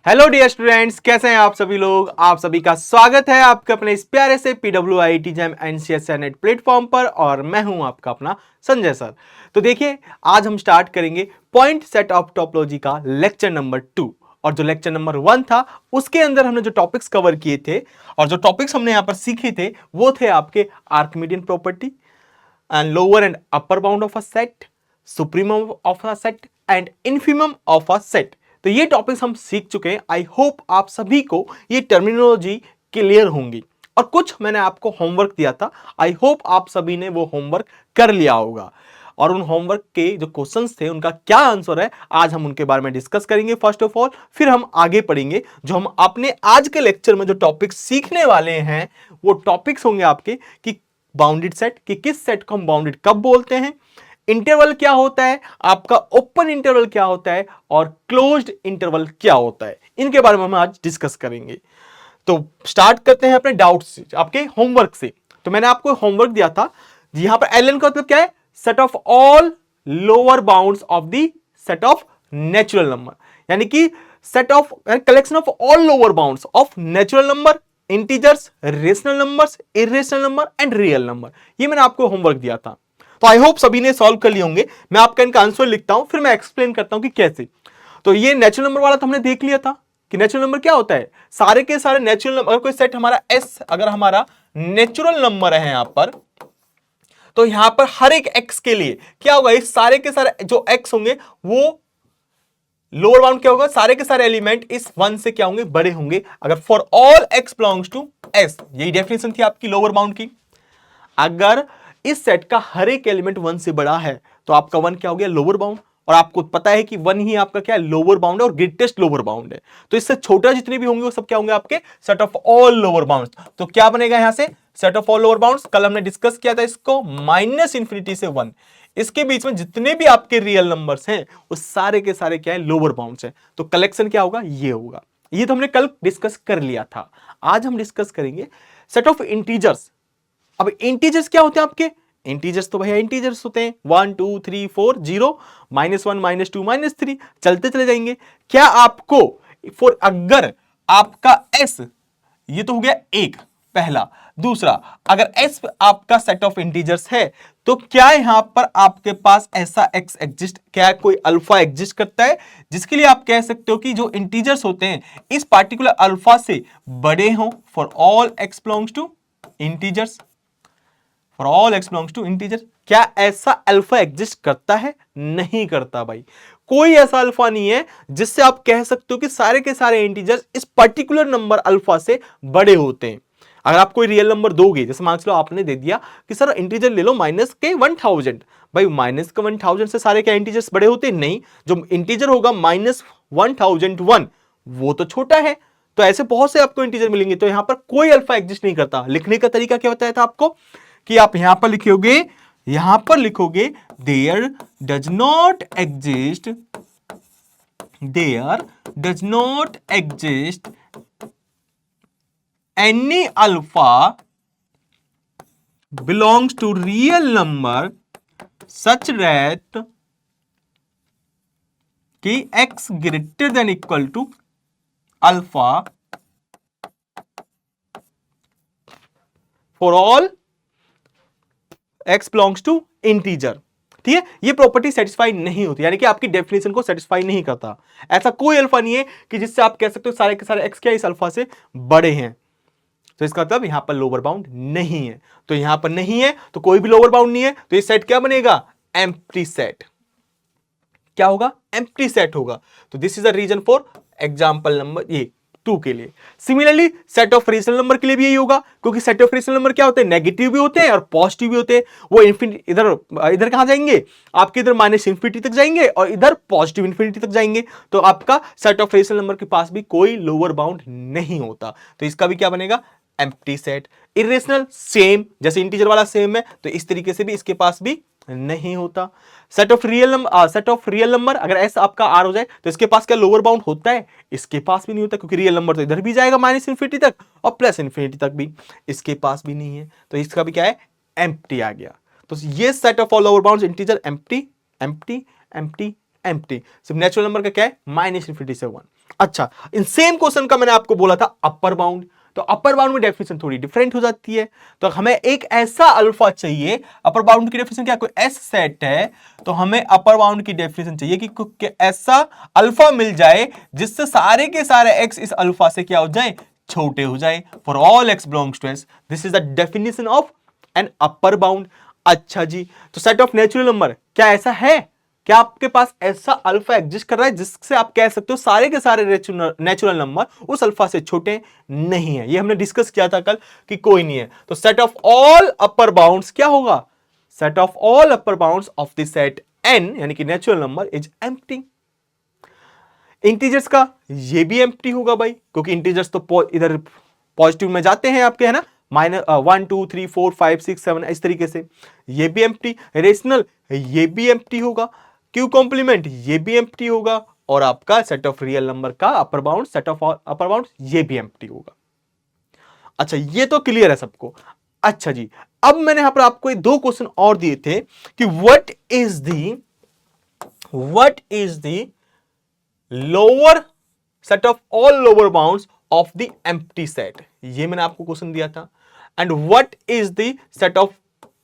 Hello dear students, कैसे हैं आप सभी लोग। आप सभी का स्वागत है आपके अपने इस प्यारे से PWIT jam NCS net platform पर और मैं हूं आपका अपना संजय सर। तो देखिए, आज हम स्टार्ट करेंगे पॉइंट सेट ऑफ टोपोलॉजी का लेक्चर नंबर 2। और जो लेक्चर नंबर 1 था उसके अंदर हमने जो टॉपिक्स कवर किए थे और जो टॉपिक्स हमने यहां पर सीखे थे वो थे आपके Archimedean property and lower and upper bound of a set, supremum of a set and infimum of a set। तो ये टॉपिक्स हम सीख चुके हैं। आई होप आप सभी को ये टर्मिनोलॉजी क्लियर होंगी और कुछ मैंने आपको होमवर्क दिया था। आई होप आप सभी ने वो होमवर्क कर लिया होगा और उन होमवर्क के जो क्वेश्चंस थे उनका क्या आंसर है आज हम उनके बारे में डिस्कस करेंगे फर्स्ट ऑफ ऑल। फिर हम आगे पढ़ेंगे जो हम अपने आज के लेक्चर में जो टॉपिक्स सीखने वाले हैं वो टॉपिक्स होंगे आपके कि बाउंडेड सेट, कि किस सेट को हम बाउंडेड कब बोलते हैं, इंटरवल क्या होता है, आपका ओपन इंटरवल क्या होता है और क्लोज्ड इंटरवल क्या होता है। इनके बारे में हम आज डिस्कस करेंगे। तो स्टार्ट करते हैं अपने डाउट्स से, आपके होमवर्क से। तो मैंने आपको होमवर्क दिया था, यहां पर एल एन का मतलब क्या है, set of all lower bounds of the set of natural number, यानी कि set of collection of all lower bounds of natural number, integers, rational numbers, irrational number and real number. ये मैंने आपको homework दिया था। तो आई होप सभी ने सॉल्व कर लिए होंगे। मैं आपका इनका आंसर लिखता हूं फिर मैं एक्सप्लेन करता हूं कि कैसे। तो ये नेचुरल नंबर वाला तो हमने देख लिया था कि नेचुरल नंबर क्या होता है। सारे के सारे नेचुरल नंबर, अगर कोई सेट हमारा एस अगर हमारा नेचुरल नंबर है यहां पर, तो यहां पर हर एक एक्स के लिए क्या होगा, इस सारे के सारे जो एक्स होंगे वो लोअर बाउंड क्या होगा, सारे के सारे एलिमेंट इस वन से क्या होंगे, बड़े होंगे। अगर for all x belongs to S, यही डेफिनेशन थी आपकी लोअर बाउंड की। अगर इस सेट का हर एक एलिमेंट वन से बड़ा है तो आपका वन क्या हो गया, लोअर बाउंड। और आपको पता है कि वन ही आपका क्या है, लोअर बाउंड है और ग्रेटेस्ट लोअर बाउंड है। तो इससे छोटा जितने भी होंगे वो सब क्या होंगे, आपके set of all lower bounds. तो क्या बनेगा यहां से, set of all lower bounds. कल हमने डिस्कस किया था इसको, माइनस इंफिनिटी से वन, इसके बीच में जितने भी आपके रियल नंबर्स हैं वो सारे के सारे क्या है, लोअर बाउंड्स हैं। तो कलेक्शन क्या होगा, ये होगा। ये तो हमने कल डिस्कस कर लिया था। आज हम डिस्कस करेंगे सेट ऑफ इंटीजर्स। अब इंटीजर्स क्या होते हैं आपके, इंटीजर्स तो भैया इंटीजर्स होते हैं 1 2 3 4 0 -1 -2 -3 चलते चले जाएंगे। क्या आपको फॉर अगर आपका एस, ये तो हो गया एक पहला, दूसरा अगर एस आपका सेट ऑफ इंटीजर्स है तो क्या यहां पर आपके पास ऐसा एक्स एग्जिस्ट, क्या कोई अल्फा एग्जिस्ट करता है जिसके लिए आप कह सकते हो कि जो इंटीजर्स होते हैं इस पार्टिकुलर अल्फा से बड़े हों, for all x belongs to integers, for all x belongs to integer. क्या ऐसा अल्फा एग्जिस्ट करता है, नहीं करता भाई। कोई ऐसा अल्फा नहीं है जिससे आप कह सकते हो कि सारे के सारे इंटीजर्स इस पर्टिकुलर नंबर अल्फा से बड़े होते हैं। अगर आप कोई रियल नंबर दोगे, जैसे मान लो आपने दे दिया कि सर इंटीजर ले लो माइनस के 1000, भाई माइनस के 1000 से सारे क्या इंटीजर्स बड़े होते हैं, नहीं। जो इंटीजर होगा -1001 वो तो छोटा है। तो ऐसे बहुत से आपको इंटीजर मिलेंगे। तो यहां पर कोई अल्फा एग्जिस्ट नहीं करता। लिखने का तरीका क्या बताया था आपको कि आप यहां पर लिखोगे there does not exist any alpha belongs to real number such that कि x greater than equal to alpha for all x belongs to integer. ठीक है, ये प्रॉपर्टी सेटिस्फाई नहीं होती, यानी कि आपकी डेफिनेशन को सेटिस्फाई नहीं करता। ऐसा कोई अल्फा नहीं है कि जिससे आप कह सकते हो सारे के सारे एक्स क्या इस अल्फा से बड़े हैं। तो इसका मतलब यहां पर लोअर बाउंड नहीं है। तो यहां पर नहीं है तो कोई भी लोअर बाउंड नहीं है, तो ये सेट क्या बनेगा, एम्प्टी सेट। क्या होगा, एम्प्टी सेट होगा। तो this is the reason for example number ये 2 के लिए। Similarly set of rational number के लिए भी यही होगा, क्योंकि सेट ऑफ रेशनल नंबर क्या होते हैं, नेगेटिव भी होते हैं और पॉजिटिव भी होते हैं। वो इन्फिनिटी इधर कहां जाएंगे, आपके इधर माइनस इंफिनिटी तक जाएंगे और इधर पॉजिटिव इंफिनिटी तक जाएंगे। तो आपका सेट ऑफ रेशनल नंबर के पास भी कोई लोअर बाउंड नहीं होता। तो इसका भी क्या बनेगा, एम्प्टी सेट। इरेशनल सेम, जैसे इंटीजर वाला सेम है तो इस तरीके से भी इसके पास भी नहीं होता। सेट ऑफ रियल नंबर अगर एस आपका आर हो जाए तो इसके पास क्या लोअर बाउंड होता है, इसके पास भी नहीं होता, क्योंकि रियल नंबर तो इधर भी जाएगा माइनस इंफिनिटी तक और प्लस इंफिनिटी तक भी, इसके पास भी नहीं है। तो इसका भी क्या है, एम्प्टी आ गया। तो ये set of all lower bounds integer empty empty empty empty. सिर्फ नेचुरल नंबर का क्या है, माइनस इंफिनिटी से 1। अच्छा, इन सेम क्वेश्चन का मैंने आपको बोला था अपर बाउंड, तो अपर बाउंड में डेफिनेशन थोड़ी डिफरेंट हो जाती है। तो हमें एक ऐसा अल्फा चाहिए, अपर बाउंड की डेफिनेशन क्या, कोई एस सेट है तो हमें अपर बाउंड की डेफिनेशन चाहिए कि ऐसा अल्फा मिल जाए जिससे सारे के सारे एक्स इस अल्फा से क्या हो जाए, छोटे हो जाए। For all x belongs to S, this is the definition of an upper bound. अच्छा जी, तो सेट ऑफ नेचुरल नंबर क्या ऐसा है, क्या आपके पास ऐसा अल्फा एग्जिस्ट कर रहा है जिससे आप कह सकते हो सारे के सारे नेचुरल नंबर उस अल्फा से छोटे नहीं है। ये हमने डिस्कस किया था कल कि कोई नहीं है। तो set of all upper bounds क्या होगा, set of all upper bounds of the set n यानी कि natural number is empty. Integers का ये भी एम्प्टी होगा भाई, क्योंकि इंटीजर्स तो इधर पॉजिटिव में जाते हैं आपके, है ना, -1 2 3 4 5 6 7 इस तरीके से, ये भी एम्प्टी। रेशनल ये भी एम्प्टी होगा, क्यू कॉम्प्लीमेंट ये भी एम्प्टी होगा, और आपका सेट ऑफ रियल नंबर का upper bound, set of upper bound ये भी एम्प्टी होगा। अच्छा, ये तो क्लियर है सबको। अच्छा जी, अब मैंने यहां पर आपको दो क्वेश्चन और दिए थे कि what is the lower set of all lower bounds of the empty set, ये मैंने आपको क्वेश्चन दिया था। And what is the set of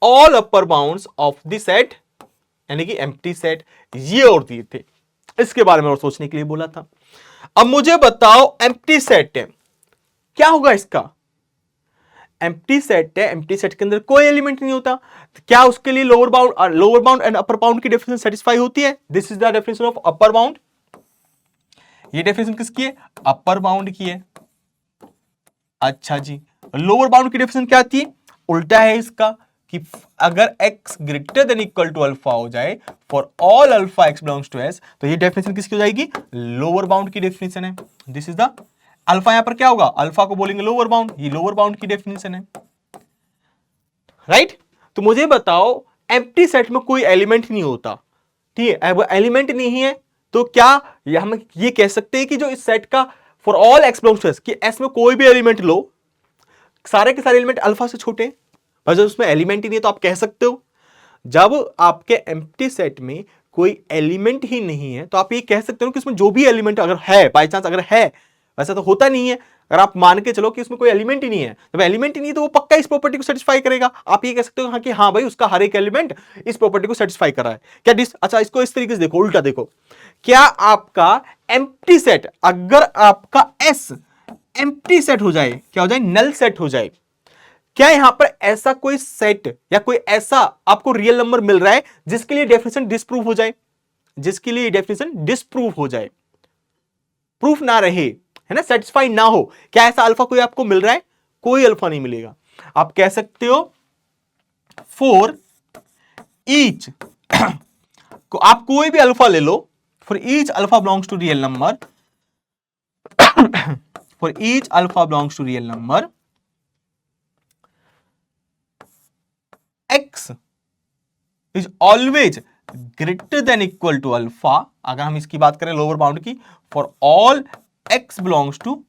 all upper bounds of the set यानी कि एम्प्टी सेट, ये और दिए थे, इसके बारे में और सोचने के लिए बोला था। अब मुझे बताओ एम्प्टी सेट है क्या होगा इसका, एम्प्टी सेट है, एम्प्टी सेट के अंदर कोई एलिमेंट नहीं होता, तो क्या उसके लिए lower bound and upper bound की डेफिनेशन सेटिस्फाई होती है। This is the definition of upper bound. ये डेफिनेशन किसकी है, अपर बाउंड की है। अच्छा जी, लोअर बाउंड की डेफिनेशन क्या आती है, उल्टा है इसका, कि अगर x greater than equal to alpha हो जाए for all alpha x belongs to s, तो ये डेफिनेशन किसकी हो जाएगी, लोअर बाउंड की डेफिनेशन है। दिस इज द अल्फा, यहां पर क्या होगा, अल्फा को बोलेंगे लोअर बाउंड, ये लोअर बाउंड की डेफिनेशन है, राइट। तो मुझे बताओ एम्प्टी सेट में कोई एलिमेंट नहीं होता, ठीक है, अब एलिमेंट नहीं है तो क्या हम ये कह सकते हैं कि जो इस सेट का for all x belongs to S, कि एस में कोई भी एलिमेंट लो, सारे के सारे एलिमेंट अल्फा से छोटे, और जब उसमें एलिमेंट ही नहीं है तो आप कह सकते हो, जब आपके एम्प्टी सेट में कोई एलिमेंट ही नहीं है तो आप ये कह सकते हो कि उसमें जो भी एलिमेंट अगर है, बाई चांस अगर है, वैसा तो होता नहीं है, अगर आप मान के चलो कि उसमें कोई एलिमेंट ही नहीं है, जब एलिमेंट ही नहीं है तो वो पक्का इस प्रॉपर्टी को सेटिस्फाई करेगा। आप ये कह सकते हो हाँ कि हाँ भाई उसका हर एक एलिमेंट इस प्रॉपर्टी को सेटिस्फाई कर रहा है। क्या अच्छा, इसको इस तरीके से देखो, उल्टा देखो, क्या आपका एम्प्टी सेट, अगर आपका एस एम्प्टी सेट हो जाए, क्या हो जाए, नल सेट हो जाए, क्या यहां पर ऐसा कोई सेट या कोई ऐसा आपको रियल नंबर मिल रहा है जिसके लिए डेफिनेशन डिस्प्रूव हो जाए, जिसके लिए डेफिनेशन डिस्प्रूव हो जाए, प्रूफ ना रहे, है ना, सेटिस्फाई ना हो, क्या ऐसा अल्फा कोई आपको मिल रहा है, कोई अल्फा नहीं मिलेगा। आप कह सकते हो फॉर ईच को आप कोई भी अल्फा ले लो, for each alpha belongs to real number, for each alpha belongs to real number, x is always greater than equal to alpha, अगर हम इसकी बात करें लोअर बाउंड की, for all x belongs to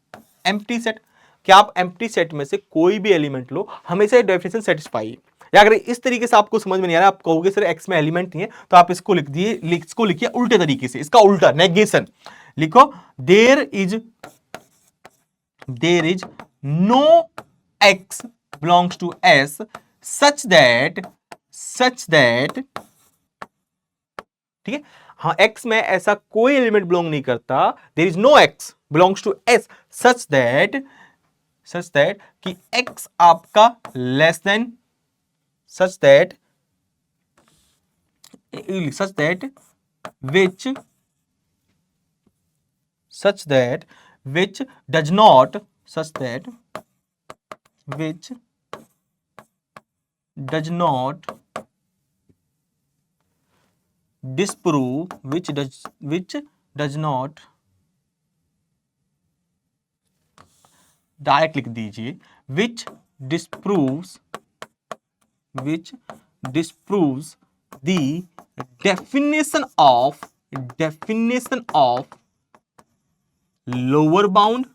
empty set, क्या आप empty set में से कोई भी एलिमेंट लो, हमेशा डेफिनेशन सेटिस्फाई है। या अगर इस तरीके से आपको समझ में नहीं आ रहा, आप कहोगे सर x में एलिमेंट नहीं है, तो आप इसको लिख दिए, इसको लिखिए उल्टे तरीके से, इसका उल्टा नेगेशन लिखो, there is no x belongs to s such that ठीक है, हाँ x में ऐसा कोई एलिमेंट बिलोंग नहीं करता, there is no x belongs to s such that कि x आपका less than such that which does not disprove, which does not, direct लिख दीजिए, which disproves the definition of lower bound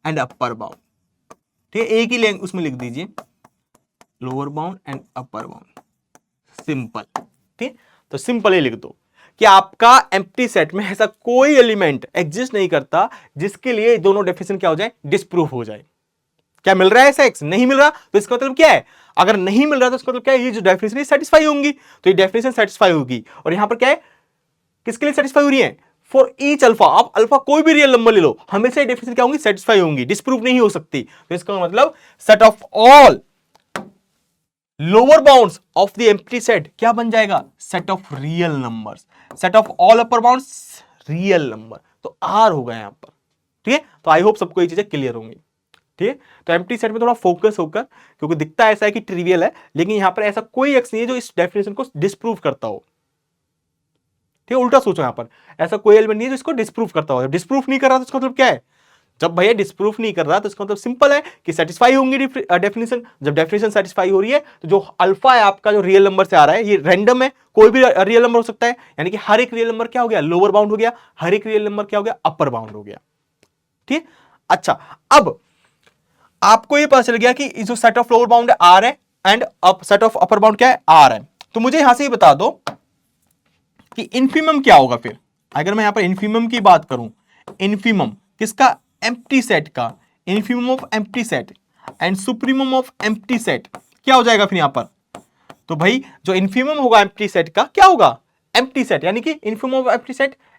and upper bound, ठीक है, एक ही language उसमें लिख दीजिए, lower bound and upper bound, simple, ठीक, तो सिंपल ही लिख दो कि आपका एम्प्टी सेट में ऐसा कोई एलिमेंट एग्जिस्ट नहीं करता जिसके लिए दोनों डेफिनेशन क्या हो जाए, डिस्प्रूव हो जाए। क्या मिल रहा है ऐसा एक्स? नहीं मिल रहा, तो इसका मतलब क्या है, अगर नहीं मिल रहा तो इसका मतलब क्या है, ये जो डेफिनेशन सेटिस्फाई होंगी, तो ये डेफिनेशन सेटिस्फाई होगी। और यहां पर क्या है, किसके लिए सेटिस्फाई हो रही है, फॉर ईच अल्फा। आप अल्फा कोई भी रियल नंबर ले लो, हमेशा ये डेफिनेशन क्या होंगी, सेटिस्फाई होंगी, डिस्प्रूव नहीं हो सकती। तो इसका मतलब set of all lower bounds of the empty set क्या बन जाएगा, set of real numbers. Set of all upper bounds real number, तो आर होगा यहां पर। ठीक है, तो आई होप सबको ये चीजें क्लियर होंगी। ठीक है, तो एम्प्टी सेट में थोड़ा फोकस होकर, क्योंकि दिखता ऐसा है कि ट्रिवियल है, लेकिन यहां पर ऐसा कोई एक्स नहीं है जो इस डेफिनेशन को डिस्प्रूव करता हो। ठीक है, उल्टा सोचो, यहां पर ऐसा कोई एलिमेंट नहीं है जो इसको डिस्प्रूव करता हो। डिस्प्रूव नहीं कर रहा तो इसका मतलब क्या है, जब भैया डिस्प्रूफ नहीं कर रहा तो इसका मतलब सिंपल है कि सेटिस्फाई होंगी डेफिनेशन। जब डेफिनेशन सेटिस्फाई हो रही है तो जो अल्फा है आपका, जो रियल नंबर से आ रहा है, ये रैंडम है, कोई भी रियल नंबर हो सकता है, यानी कि हर एक रियल नंबर क्या हो गया, लोअर बाउंड हो गया, हर एक रियल नंबर क्या हो गया, अपर बाउंड हो गया। ठीक, अच्छा, अब आपको ये पता चल गया कि जो सेट ऑफ लोअर बाउंड है आर है, and set of upper bound क्या है, आर है। तो मुझे यहां से ये बता दो कि इन्फिमम क्या होगा फिर। अगर मैं यहां पर इन्फिमम की बात करूं, इन्फिमम किसका, एम्प्टी सेट का, infimum of empty set and supremum of empty set क्या हो जाएगा फिर यहां पर। तो भाई जो इन्फिमम होगा एम्प्टी सेट का क्या होगा, एम्प्टी सेट, यानी कि इन्फिमम ऑफ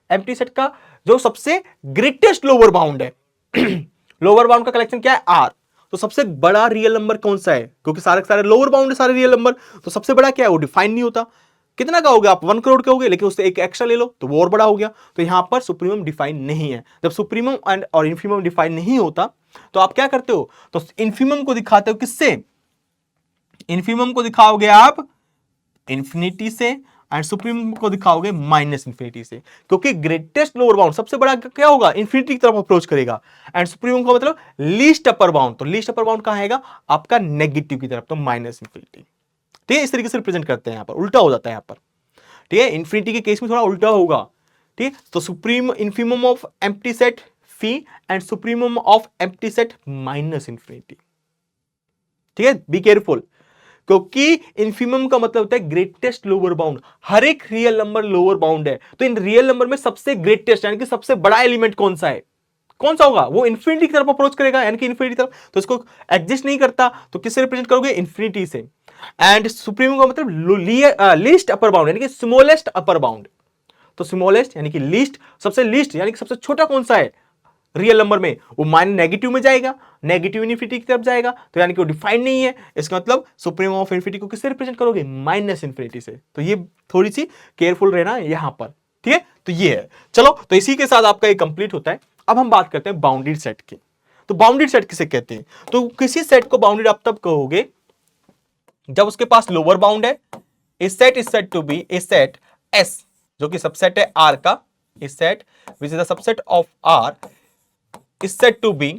एम्प्टी सेट का जो सबसे ग्रेटेस्ट लोअर बाउंड है लोअर बाउंड का कलेक्शन क्या है, आर। तो सबसे बड़ा रियल नंबर कौन सा है, क्योंकि सारे सारे लोअर बाउंड है सारे रियल नंबर, तो सबसे बड़ा क्या है वो डिफाइन नहीं होता। कितना का होगा, आप 1 करोड़ का होगे, लेकिन उससे एक एक्स्ट्रा ले लो तो वो और बड़ा हो गया। तो यहां पर सुप्रीमम डिफाइन नहीं है। जब सुप्रीमम एंड और इन्फीमम डिफाइन नहीं होता तो आप क्या करते हो, तो इन्फीमम को दिखाते हो किससे, इन्फीमम को दिखाओगे आप इंफिनिटी से, एंड सुप्रीमम को दिखाओगे माइनस इंफिनिटी से। क्योंकि ग्रेटेस्ट लोअर बाउंड सबसे बड़ा क्या होगा, इंफिनिटी की तरफ अप्रोच करेगा, एंड सुप्रीमम का मतलब लीस्ट अपर बाउंड। तो लीस्ट अपर बाउंड कहां आएगा, आपका नेगेटिव की तरफ, तो माइनस इंफिनिटी। ठीक है, इस तरीके से रिप्रेजेंट करते हैं, यहां पर उल्टा हो जाता है यहां पर। ठीक है, इंफिनिटी के केस में थोड़ा उल्टा होगा। ठीक है, तो supreme infimum of empty set fee and supremum of empty set minus infinity. ठीक है, बी केयरफुल, क्योंकि इन्फिमम का मतलब होता है ग्रेटेस्ट लोअर बाउंड। हर एक रियल नंबर लोअर बाउंड है, तो इन रियल नंबर में सबसे ग्रेटेस्ट यानी कि सबसे बड़ा एलिमेंट कौन सा है, कौन सा होगा, वो इंफिनिटी की तरफ अप्रोच करेगा, यानी कि इंफिनिटी तरफ। तो इसको एग्जिस्ट नहीं करता, तो किससे रिप्रेजेंट करोगे, इंफिनिटी से। एंड सुप्रीम का मतलब लीस्ट अपर बाउंड यानी कि स्मॉलेस्ट अपर बाउंड। तो स्मॉलेस्ट यानी कि लीस्ट, सबसे लीस्ट यानी कि सबसे छोटा कौन सा है रियल नंबर में, वो माइनस नेगेटिव में जाएगा, नेगेटिव इन्फिनिटी की तरफ जाएगा, तो यानी कि वो डिफाइन नहीं है। इसका मतलब सुप्रीम ऑफ इन्फिनिटी को किससे रिप्रेजेंट करोगे, माइनस इन्फिनिटी से। तो ये थोड़ी सी केयरफुल रहना यहां पर। ठीक है, तो ये है। चलो, तो इसी के साथ आपका ये कंप्लीट होता है। अब हम बात करते हैं बाउंडेड सेट की। तो बाउंडेड सेट किसे कहते हैं, तो किसी सेट को बाउंडेड आप तब कहोगे जब उसके पास लोअर बाउंड है। इस set is said to be a set S, जो कि सबसेट है आर का। इस set which is the subset of R is said to be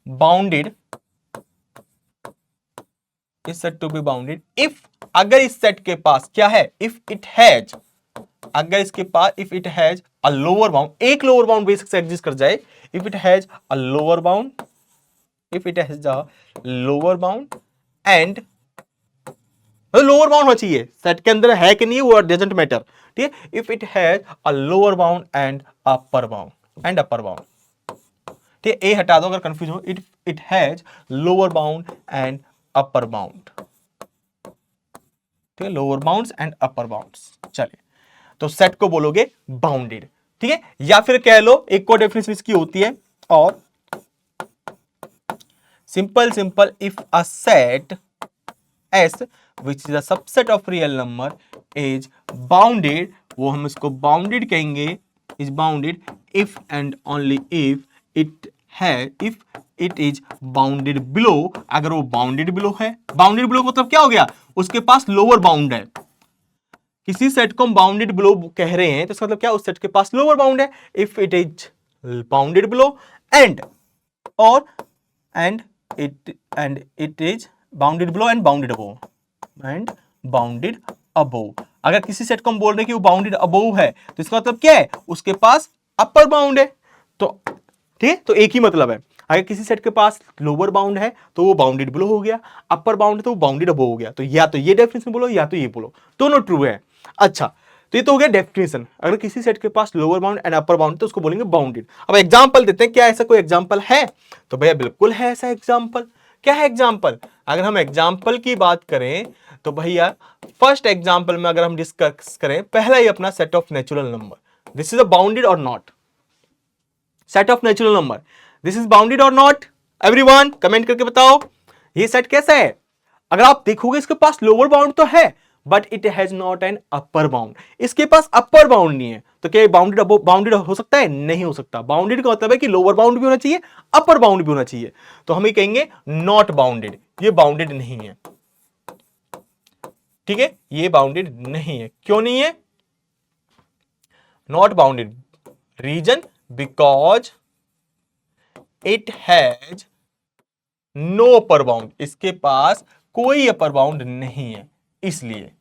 bounded if, अगर इस सेट के पास क्या है, if it has, अगर इसके पास if it has a lower bound, एक लोअर बाउंड बेसिक से एग्जिस्ट कर जाए, if it has a lower bound and lower bound होना चाहिए, सेट के अंदर है कि नहीं वो डजंट मैटर। ठीक है, if it has a lower bound and upper bound. ठीक है, ए हटा दो अगर कंफ्यूज हो, it has lower bound and upper bound. ठीक है, lower bounds and upper bounds. चलिए, तो सेट को बोलोगे बाउंडेड। ठीक है, या फिर कह लो एक को डेफिनेशन इसकी होती है, और simple if a set S which is a subset of real number is bounded, वो हम इसको bounded कहेंगे, is bounded if and only if it is bounded below, अगर वो bounded below है। bounded below मतलब क्या हो गया, उसके पास lower bound है। किसी सेट को हम bounded below कह रहे हैं तो इसका मतलब क्या, उस सेट के पास lower bound है। if it is bounded below and it is bounded below and bounded above अगर किसी सेट को हम बोल रहे हैं कि वो बाउंडेड अबोव है तो इसका मतलब क्या है, उसके पास अपर बाउंड है। तो ठीक है, तो एक ही मतलब है। अगर किसी सेट के पास लोअर बाउंड है तो वो बाउंडेड बिलो हो गया, अपर बाउंड है तो वो बाउंडेड अबव हो गया। तो या तो ये डेफिनेशन बोलो या तो ये बोलो, दोनों ट्रू है। अच्छा, तो ये तो हो गया डेफिनेशन। अगर किसी सेट के पास lower bound and upper bound तो उसको बोलेंगे बाउंडेड। अब एग्जांपल देते हैं, क्या ऐसा कोई एग्जांपल है? तो भैया बिल्कुल है ऐसा एग्जांपल। क्या है एग्जांपल? अगर हम एग्जांपल की बात करें तो भैया फर्स्ट एग्जांपल में अगर हम डिस्कस करें, पहला ही अपना set of natural number, this is a bounded or not? Set of natural number, this is bounded or not? Everyone comment करके बताओ ये सेट कैसा है। अगर आप देखोगे इसके पास लोअर बाउंड तो है but it has not an upper bound, इसके पास अपर बाउंड नहीं है। तो क्या ये बाउंडेड हो सकता है? नहीं हो सकता। बाउंडेड का मतलब है कि लोअर बाउंड भी होना चाहिए, अपर बाउंड भी होना चाहिए। तो हम ये कहेंगे नॉट बाउंडेड, ये बाउंडेड नहीं है। ठीक है, ये बाउंडेड नहीं है। क्यों नहीं है? Not bounded reason because it has no upper bound, इसके पास कोई अपर बाउंड नहीं है, इसलिए।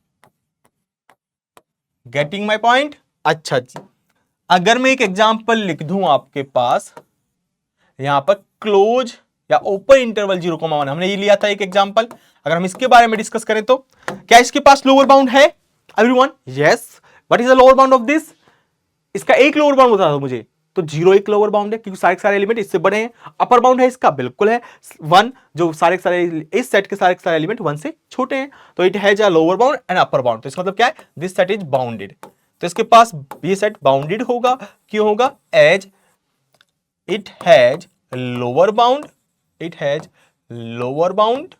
Getting my point? अच्छा जी, अगर मैं एक एग्जांपल लिख दूं आपके पास, यहां पर क्लोज या ओपन इंटरवल 0,1, हमने ये लिया था एक एग्जांपल। अगर हम इसके बारे में डिस्कस करें तो क्या इसके पास लोअर बाउंड है? Everyone yes. What is the lower bound of this? इसका एक लोअर बाउंड बता दो मुझे। तो 0 एक लोअर बाउंड है क्योंकि सारे एलिमेंट इससे बड़े हैं। अपर बाउंड है इसका? बिल्कुल है 1, जो सारे इस सेट के सारे एलिमेंट 1 से छोटे हैं। तो it has a lower bound and upper bound. तो इसका मतलब क्या है? This set is bounded. तो इसके पास ये सेट बाउंडेड होगा। क्यों होगा? As it has lower bound, it has lower bound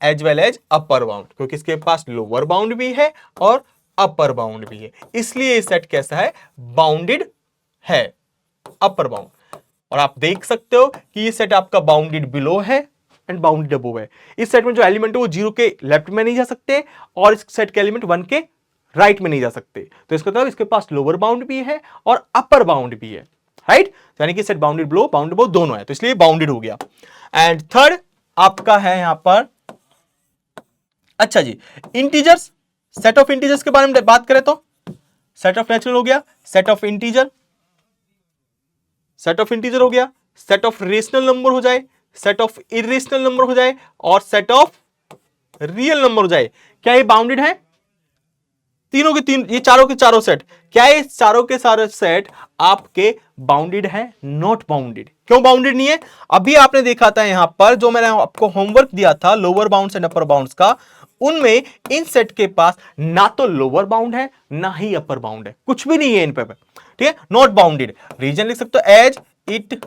as well as upper bound, क्योंकि इसके पास लोअर बाउंड भी है और अपर बाउंड भी है, इसलिए ये सेट कैसा है? बाउंडेड है, अपर बाउंड। और आप देख सकते हो कि ये सेट आपका बाउंडेड बिलो है एंड बाउंडेड अबव है। इस सेट में जो एलिमेंट है वो 0 के लेफ्ट में नहीं जा सकते और इस सेट के एलिमेंट 1 के राइट में नहीं जा सकते। तो इसका मतलब इसके पास लोअर बाउंड भी है और अपर बाउंड भी है, राइट? यानी कि set bounded below bounded above दोनों है, तो इसलिए बाउंडेड हो गया। एंड थर्ड आपका है यहां पर, अच्छा जी, इंटीजर्स। सेट ऑफ इंटीजर्स के बारे में बात करें तो सेट ऑफ नेचुरल हो गया, set of integer, set of integer हो गया, सेट ऑफ रेशनल नंबर हो जाए, सेट ऑफ इरेशनल नंबर हो जाए और सेट ऑफ रियल नंबर हो जाए। क्या ये बाउंडेड है? तीनों के तीन, ये चारों के चारों सेट, क्या ये चारों के सारे सेट आपके बाउंडेड है? Not bounded. क्यों बाउंडेड नहीं है? अभी आपने देखा था यहां पर जो मैंने आपको होमवर्क दिया था lower bounds and upper bounds का, उनमें इन सेट के पास ना तो लोअर बाउंड है ना ही अपर बाउंड है, कुछ भी नहीं है इन पे। ठीक है, नॉट बाउंडेड। रीजन लिख सकते हो as it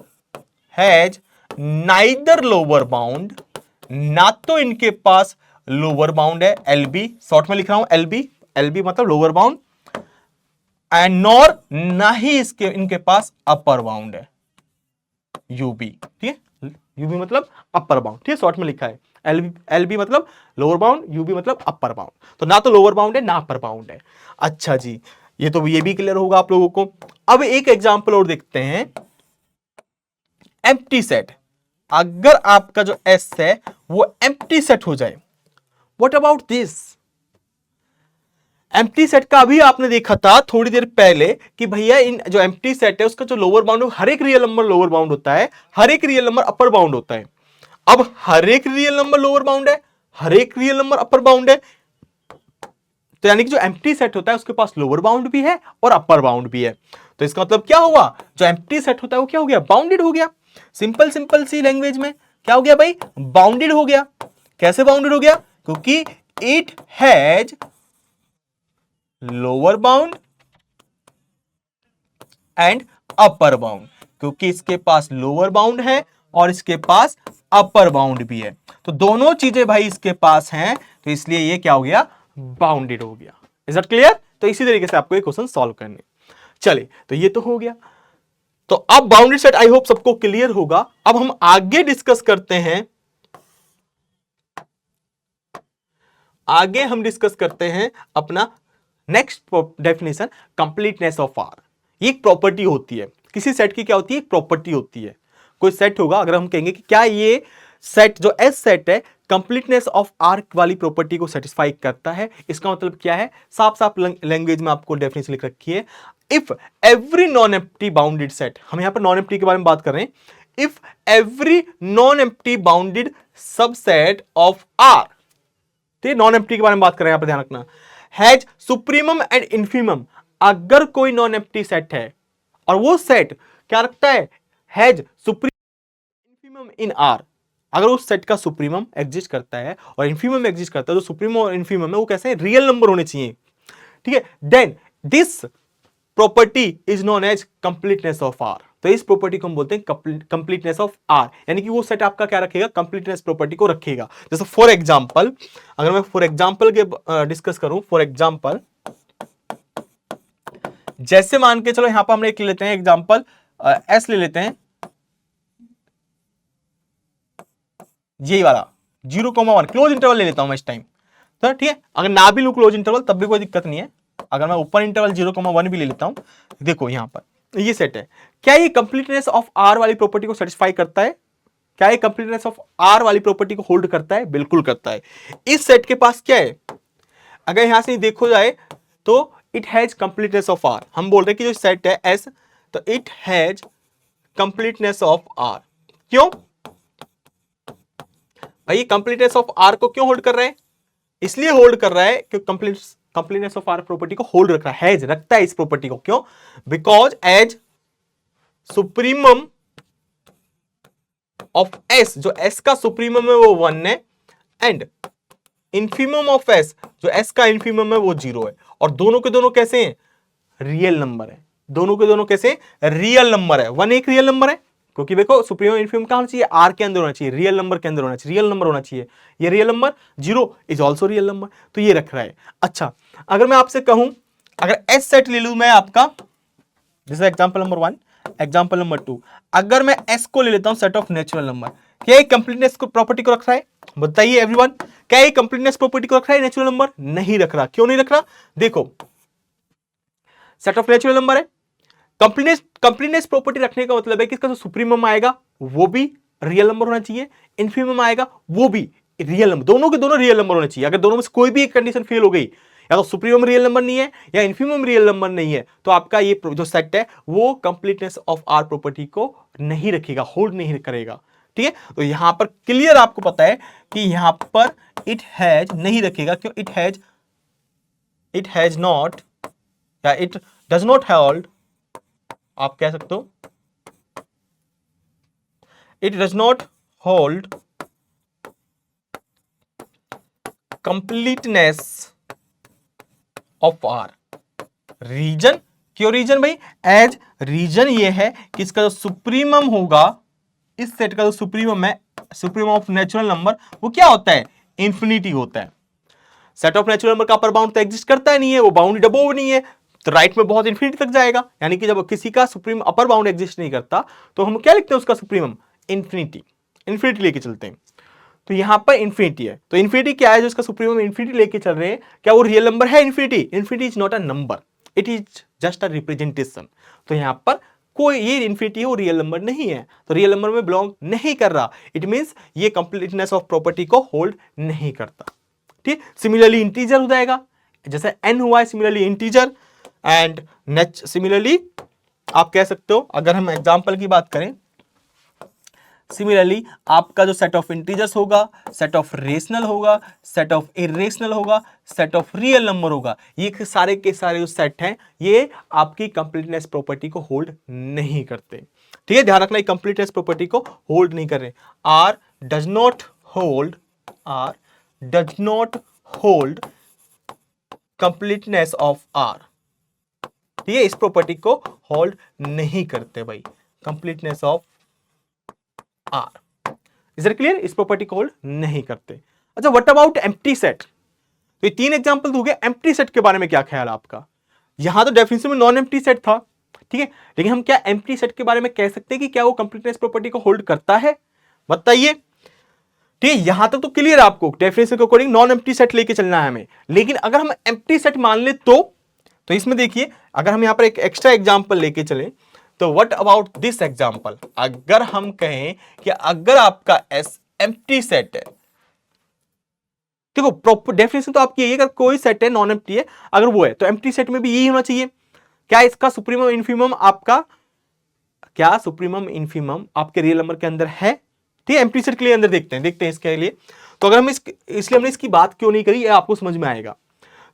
has neither lower bound, ना तो इनके पास लोअर बाउंड है, एलबी शॉर्ट में लिख रहा हूं, एलबी, एलबी मतलब लोअर बाउंड, एंड नॉर ना ही इसके इनके पास अपर बाउंड है, यूबी। ठीक है, यूबी मतलब अपर बाउंड। ठीक है, शॉर्ट में लिखा है एलबी मतलब लोअर बाउंड, यूबी मतलब अपर बाउंड। तो ना तो लोअर बाउंड है ना अपर बाउंड है। अच्छा जी, ये भी क्लियर होगा आप लोगों को। अब एक एग्जांपल और देखते हैं, एम्प्टी सेट। अगर आपका जो एस है वो एम्प्टी सेट हो जाए, what about this? Empty set का अभी आपने देखा था थोड़ी देर पहले कि भैया इन जो एम्प्टी सेट है उसका जो लोअर बाउंड, हर एक रियल नंबर लोअर बाउंड होता है, हर एक रियल नंबर अपर बाउंड होता है। अब हर एक रियल नंबर लोअर बाउंड है, हर एक रियल नंबर अपर बाउंड है, तो यानी कि जो एम्प्टी सेट होता है उसके पास लोअर बाउंड भी है और अपर बाउंड भी है। तो इसका मतलब क्या हुआ? जो एम्प्टी सेट होता है वो क्या हो गया? बाउंडेड हो गया। सिंपल सी लैंग्वेज में क्या हो गया भाई? बाउंडेड हो गया। कैसे बाउंडेड हो गया? क्योंकि it has lower bound and upper bound, क्योंकि इसके पास लोअर बाउंड है और इसके पास अपर बाउंड भी है। तो दोनों चीजें भाई इसके पास हैं, तो इसलिए ये क्या हो गया? बाउंडेड हो गया। Is that clear? तो इसी तरीके से आपको ये क्वेश्चन सॉल्व करने। चलिए, तो ये तो हो गया। तो अब बाउंडेड सेट आई होप सबको क्लियर होगा। अब हम आगे डिस्कस करते हैं, आगे हम डिस्कस करते हैं अपना next definition, completeness of R. ये एक प्रॉपर्टी होती है किसी सेट की, क्या होती है? एक प्रॉपर्टी होती है। कोई सेट होगा, अगर हम कहेंगे कि क्या ये सेट जो एस सेट है कंप्लीटनेस ऑफ आर वाली प्रॉपर्टी को सेटिस्फाई करता है, इसका मतलब क्या है? साफ साफ लैंग्वेज में आपको डेफिनेशन लिख रखी है, if every non empty bounded set, हम यहां पर नॉन एम्प्टी के बारे में बात कर रहे हैं, if every non empty bounded subset of R, तो नॉन एम्प्टी के बारे में बात कर रहे हैं, यहां पर ध्यान रखना, हैज सुप्रीमम एंड इन्फीमम, अगर कोई नॉन एम्प्टी सेट है और वो सेट क्या रखता है, has supremum infimum in are, अगर उस सेट का सुप्रीमम एग्जिस्ट करता है और इन्फीमम एग्जिस्ट करता है, तो सुप्रीमम और इन्फीमम है वो कैसे हैं, रियल नंबर होने चाहिए, ठीक है, then this property is known as completeness of R, तो इस प्रॉपर्टी को हम बोलते हैं कंप्लीटनेस ऑफ आर, यानी कि वो सेट आपका क्या रखेगा, कंप्लीटनेस प्रॉपर्टी को रखेगा। जैसे फॉर एग्जांपल, अगर मैं फॉर एग्जांपल के डिस्कस करूं, फॉर एग्जांपल जैसे मान के चलो यहां पर हम एक ले लेते हैं एग्जांपल, एस ले लेते हैं, यही वाला 0,1 क्लोज इंटरवल ले लेता हूं मैं इस टाइम, तो ठीक है, अगर ना भी लू क्लोज इंटरवल तब भी कोई दिक्कत नहीं है, अगर मैं ओपन इंटरवल 0,1 भी ले लेता हूं, देखो यहां पर ये सेट है, क्या ये कंप्लीटनेस ऑफ आर वाली प्रॉपर्टी को सेटिस्फाई करता है, क्या ये कंप्लीटनेस ऑफ आर वाली प्रॉपर्टी को होल्ड करता है, बिल्कुल करता है। इस सेट के पास क्या है, अगर यहां से देखो जाए तो it has completeness of R, हम बोल रहे हैं कि जो सेट है एस, तो it has completeness of R, क्यों भाई, कंप्लीटनेस ऑफ आर को क्यों होल्ड कर रहे हैं, इसलिए होल्ड कर रहा है क्योंकि कंप्लीटनेस ऑफ आर प्रॉपर्टी को होल्ड रख रहा है, रखता है इस प्रॉपर्टी को, क्यों, because as supremum of S, जो एस का सुप्रीमम है वो 1 है, एंड इन्फीमम ऑफ एस, जो एस का इन्फीमम है वो 0 है, और दोनों के दोनों कैसे हैं, रियल नंबर है, दोनों के दोनों कैसे रियल नंबर है, 1 एक रियल नंबर है, क्योंकि देखो सुप्रीमम इन्फीमम कहां होना चाहिए, आर के अंदर होना चाहिए, रियल नंबर के अंदर होना चाहिए, रियल नंबर होना चाहिए, ये real number 0 is also real number, तो ये रख रहा है। अच्छा, अगर मैं आपसे कहूं, अगर एस सेट ले लूं मैं आपका, जैसे एग्जांपल नंबर 1, एग्जांपल नंबर 2, अगर मैं एस को ले लेता हूं सेट ऑफ नेचुरल नंबर, क्या ये कंप्लीटनेस को प्रॉपर्टी को रख रहा है, बताइए एवरीवन, क्या ये कंप्लीटनेस प्रॉपर्टी को रख रहा है नेचुरल नंबर, नहीं रख रहा, क्यों नहीं रख रहा, देखो सेट ऑफ नेचुरल नंबर है, कंप्लीटनेस प्रॉपर्टी रखने का मतलब है कि इसका जो सुप्रीमम आएगा वो भी रियल नंबर होना चाहिए, इन्फीमम आएगा वो भी रियल नंबर, दोनों के दोनों रियल नंबर होने चाहिए, अगर दोनों में से कोई भी एक कंडीशन फेल हो गई, या तो सुप्रीमम रियल नंबर नहीं है या इन्फीमम रियल नंबर नहीं है, तो आपका ये जो सेट है वो कंप्लीटनेस ऑफ आर प्रॉपर्टी को नहीं रखेगा, होल्ड नहीं करेगा, ठीक है। तो यहां पर क्लियर आपको पता है कि यहां पर इट हैज नहीं रखेगा, क्यों, इट हैज नॉट, या इट डज नॉट होल्ड, आप कह सकते हो it does not hold completeness of R, reason, क्यों रीजन भाई, एज रीजन ये है कि इसका जो सुप्रीमम होगा, इस सेट का जो सुप्रीमम है, सुप्रीमम ऑफ नेचुरल नंबर, वो क्या होता है, इंफिनिटी होता है, सेट ऑफ नेचुरल नंबर का अपर बाउंड तो एग्जिस्ट करता नहीं है, वो बाउंड अबोव नहीं है, तो राइट में बहुत इंफिनिटी तक जाएगा, यानी कि जब किसी का सुप्रीम अपर बाउंड एग्जिस्ट नहीं करता तो हम क्या लिखते हैं उसका सुप्रीमम, इंफिनिटी, इंफिनिटी लेके चलते हैं, तो यहां पर इंफिनिटी है, तो इंफिनिटी क्या है, जो इसका सुप्रीमम इंफिनिटी लेके चल रहे हैं, क्या वो रियल नंबर है infinity, infinity is not a number, it is just a representation, तो यहां पर कोई ये इंफिनिटी है वो रियल नंबर नहीं है, तो रियल नंबर में बिलोंग नहीं कर रहा, इट मींस ये कंप्लीटनेस ऑफ प्रॉपर्टी को होल्ड नहीं करता, ठीक। सिमिलरली इंटीजर हो जाएगा, जैसे n हुआ है, सिमिलरली इंटीजर, एंड सिमिलरली आप कह सकते हो, अगर हम एग्जांपल की बात करें, सिमिलरली आपका जो सेट ऑफ इंटीजर्स होगा, सेट ऑफ रेशनल होगा, सेट ऑफ इरेशनल होगा, सेट ऑफ रियल नंबर होगा, ये सारे के सारे जो सेट हैं ये आपकी कंप्लीटनेस प्रॉपर्टी को होल्ड नहीं करते, ठीक है, ध्यान रखना, कंप्लीटनेस प्रॉपर्टी को होल्ड नहीं कर रहे, R does not hold completeness of R, ठीक है, इस प्रॉपर्टी को होल्ड नहीं करते भाई, completeness of R, is it clear, इस प्रॉपर्टी को होल्ड नहीं करते। अच्छा, व्हाट अबाउट एम्प्टी सेट, तो ये 3 एग्जांपल हो गए, एम्प्टी सेट के बारे में क्या ख्याल है आपका, यहां तो डेफिनेशन में नॉन एम्प्टी सेट था, ठीक है, लेकिन हम क्या एम्प्टी सेट के बारे में कह सकते हैं कि क्या वो कंप्लीटनेस प्रॉपर्टी को होल्ड करता है, बताइए, ठीक है, यहां तक तो क्लियर है आपको, डेफिनेशन के अकॉर्डिंग नॉन एम्प्टी सेट लेके चलना है हमें, लेकिन अगर हम एम्प्टी सेट मान ले तो इसमें देखिए, अगर हम यहां पर एक एक्स्ट्रा एग्जांपल लेके चले, तो व्हाट अबाउट दिस एग्जांपल, अगर हम कहें कि अगर आपका एस एम्प्टी सेट है, देखो प्रॉपर डेफिनेशन तो आपकी यही है, अगर कोई सेट है नॉन एम्प्टी है, अगर वो है तो एम्प्टी सेट में भी यही होना चाहिए, क्या इसका सुप्रीमम इन्फीमम आपका, क्या सुप्रीमम इन्फीमम आपके रियल नंबर के अंदर है? ठीक है, एम्प्टी सेट के लिए अंदर देखते हैं इसके लिए। तो अगर हम इसलिए हमने इसकी बात क्यों नहीं करी, ये आपको समझ में आएगा।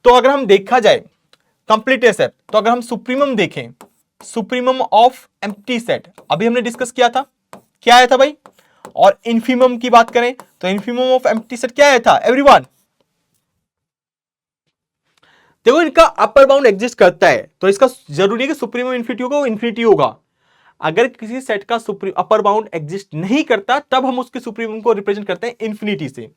तो अगर हम देखा जाए कंप्लीटनेस सेट, तो अगर हम सुप्रीमम देखें, सुप्रीमम ऑफ एम्प्टी सेट अभी हमने डिस्कस किया था, क्या आया था भाई? और इन्फीमम की बात करें तो इन्फीमम ऑफ एम्प्टी सेट क्या आया था एवरीवन? देखो इनका अपर बाउंड एग्जिस्ट करता है, तो इसका जरूरी है कि सुप्रीमम इन्फिनिटी होगा, वो इन्फिनिटी होगा। अगर किसी सेट का अपर बाउंड एग्जिस्ट नहीं करता तब हम उसके सुप्रीमम को रिप्रेजेंट करते हैं इन्फिनिटी से।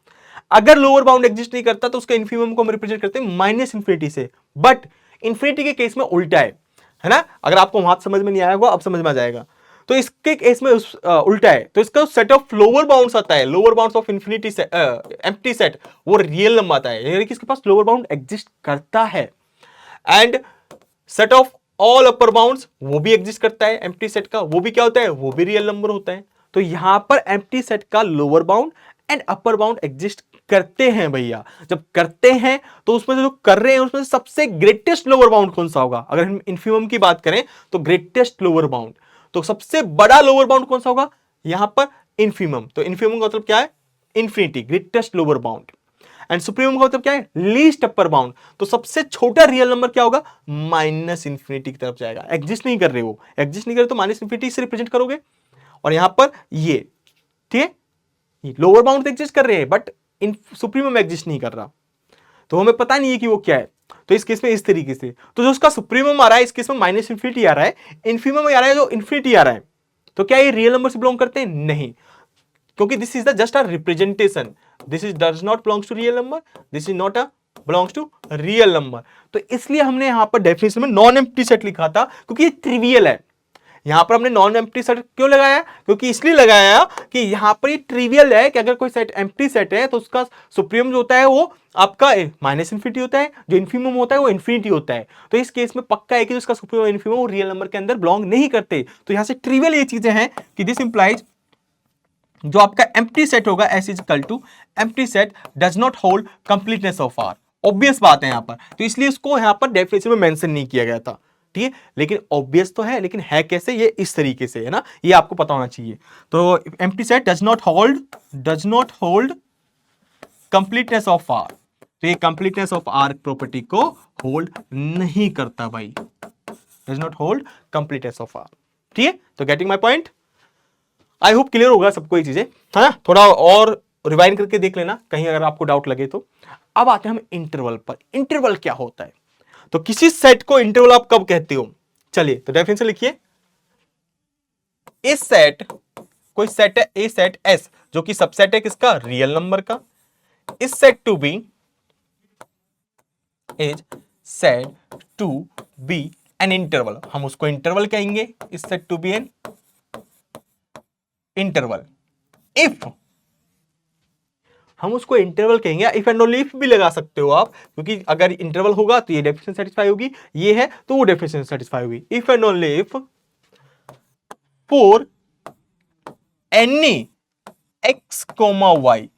अगर लोअर बाउंड एग्जिस्ट नहीं करता तो उसके इन्फिनिमम को हम रिप्रेजेंट करते हैं माइनस इन्फिनिटी से। बट इन्फिनिटी के केस में उल्टा है ना? अगर आपको वहां समझ में नहीं आया होगा, अब समझ में आ जाएगा। तो इसके केस में उल्टा है, तो इसका सेट ऑफ लोअर बाउंड्स आता है, lower bounds of infinity empty set, वो रियल नंबर आता है, यानी कि इसके पास लोअर बाउंड एग्जिस्ट करता है। And set of all upper bounds वो भी एग्जिस्ट करता है एम्प्टी सेट का, वो भी क्या होता है? वो भी रियल नंबर होता है। तो यहां पर एम्प्टी सेट का lower bound and upper bound exist करते हैं भैया। जब करते हैं तो उसमें जो कर रहे हैं उसमें सबसे ग्रेटेस्ट लोअर बाउंड कौन सा होगा? अगर हम इन्फीमम की बात करें तो ग्रेटेस्ट लोअर बाउंड, तो सबसे बड़ा लोअर बाउंड कौन सा होगा यहां पर? इन्फीमम। तो इन्फीमम का मतलब क्या है? Infinity, greatest lower bound. And supremum का मतलब क्या है? लीस्ट अपर बाउंड। तो सबसे छोटा रियल नंबर क्या होगा? माइनस इंफिनिटी की तरफ जाएगा। एग्जिस्ट नहीं कर रहे, वो एग्जिस्ट नहीं कर रहे तो माइनस इंफिनिटी से रिप्रेजेंट करोगे। और यहां पर ये ठीक है, लोअर बाउंड एग्जिस्ट कर रहे हैं बट इन सुप्रीमम एग्जिस्ट नहीं कर रहा, तो हमें पता नहीं है कि वो क्या है। तो इस केस में इस तरीके से, तो जो उसका सुप्रीमम आ रहा है इस केस में माइनस इंफिनिटी आ रहा है, इन्फीमम आ रहा है जो इंफिनिटी आ रहा है, तो क्या ये रियल नंबर से बिलोंग करते हैं? नहीं, क्योंकि this is the just a representation, this is does not belongs to real number, this is not a belongs to real number. तो इसलिए हमने यहां पर डेफिनेशन में नॉन एम्प्टी सेट लिखा था, क्योंकि ये ट्रिवियल है। यहां पर हमने नॉन एम्प्टी सेट क्यों लगाया? क्योंकि इसलिए लगाया कि यहां पर ये ट्रिवियल है कि अगर कोई सेट एम्प्टी सेट है तो उसका सुप्रीमम जो होता है वो आपका माइनस इंफिनिटी होता है, जो इन्फीमम होता है वो इन्फिनिटी होता है। तो इस केस में पक्का है कि उसका सुप्रीमम इन्फीमम वो रियल नंबर के अंदर बिलोंग नहीं करते। तो यहां से ट्रिवियल ये चीजें हैं कि दिस इंप्लाइज जो आपका एम्प्टी सेट होगा S is equal to empty set does not hold completeness of R. Obvious बात है यहां पर, तो इसलिए इसको यहां पर डेफिनेशन में मेंशन नहीं किया गया था। ठीक है, लेकिन ऑब्वियस तो है, लेकिन है कैसे? ये इस तरीके से है ना, ये आपको पता होना चाहिए। तो empty set does not hold completeness of R, तो ये कंप्लीटनेस ऑफ आर प्रॉपर्टी को होल्ड नहीं करता भाई, does not hold completeness of R. ठीक है, तो getting my point? I hope clear होगा सबको ये चीजें, है ना? थोड़ा और रिवाइंड करके देख लेना कहीं अगर आपको डाउट लगे तो। अब आते हैं हम इंटरवल पर। इंटरवल क्या होता है? तो किसी सेट को इंटरवल आप कब कहते हो? चलिए तो डेफिनेशन लिखिए। इस सेट, कोई सेट है ए सेट एस जो कि सबसेट है किसका? रियल नंबर का। इस set to be is set to be an interval, हम उसको इंटरवल कहेंगे। इस set to be an interval if, हम उसको इंटरवल कहेंगे। इफ एंड ओनली इफ भी लगा सकते हो आप, क्योंकि अगर इंटरवल होगा तो ये डेफिनेशन सेटिस्फाई होगी, ये है तो वो डेफिनेशन सेटिस्फाई होगी। If and only if for any X comma Y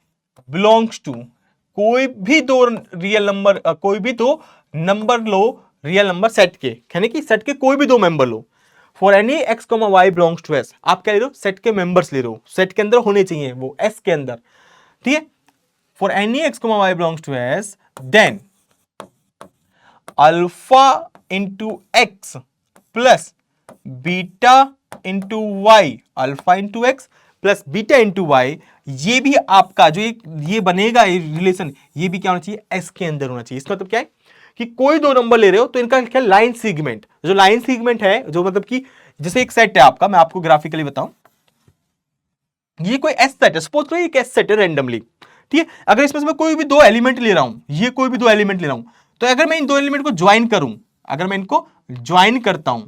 belongs to, कोई भी दो रियल नंबर, कोई भी दो नंबर लो रियल नंबर सेट के, यानी कि सेट के कोई भी दो मेंबर लो। For any X comma Y belongs to S, आप क्या ले रहे हो? सेट के मेंबर्स ले रहे हो, सेट के अंदर होने चाहिए वो एस के अंदर। ठीक है, for any X comma Y belongs to S then alpha into X plus beta into Y, alpha into X plus beta into Y, ये भी आपका जो ये बनेगा रिलेशन, ये भी क्या होना चाहिए? एस के अंदर होना चाहिए। इसका मतलब क्या है कि कोई दो नंबर ले रहे हो तो इनका क्या? लाइन सीगमेंट, जो लाइन सीगमेंट है, जो मतलब कि जैसे एक सेट है आपका, मैं आपको ग्राफिकली बताऊं, ये कोई एस सेट है, सपोज करो एक एस सेट है रैंडमली। ठीक है, अगर इसमें से मैं कोई भी दो एलिमेंट ले रहा हूं, ये कोई भी दो एलिमेंट ले रहा हूं, तो अगर मैं इन दो एलिमेंट को ज्वाइन करूं, अगर मैं इनको ज्वाइन करता हूं,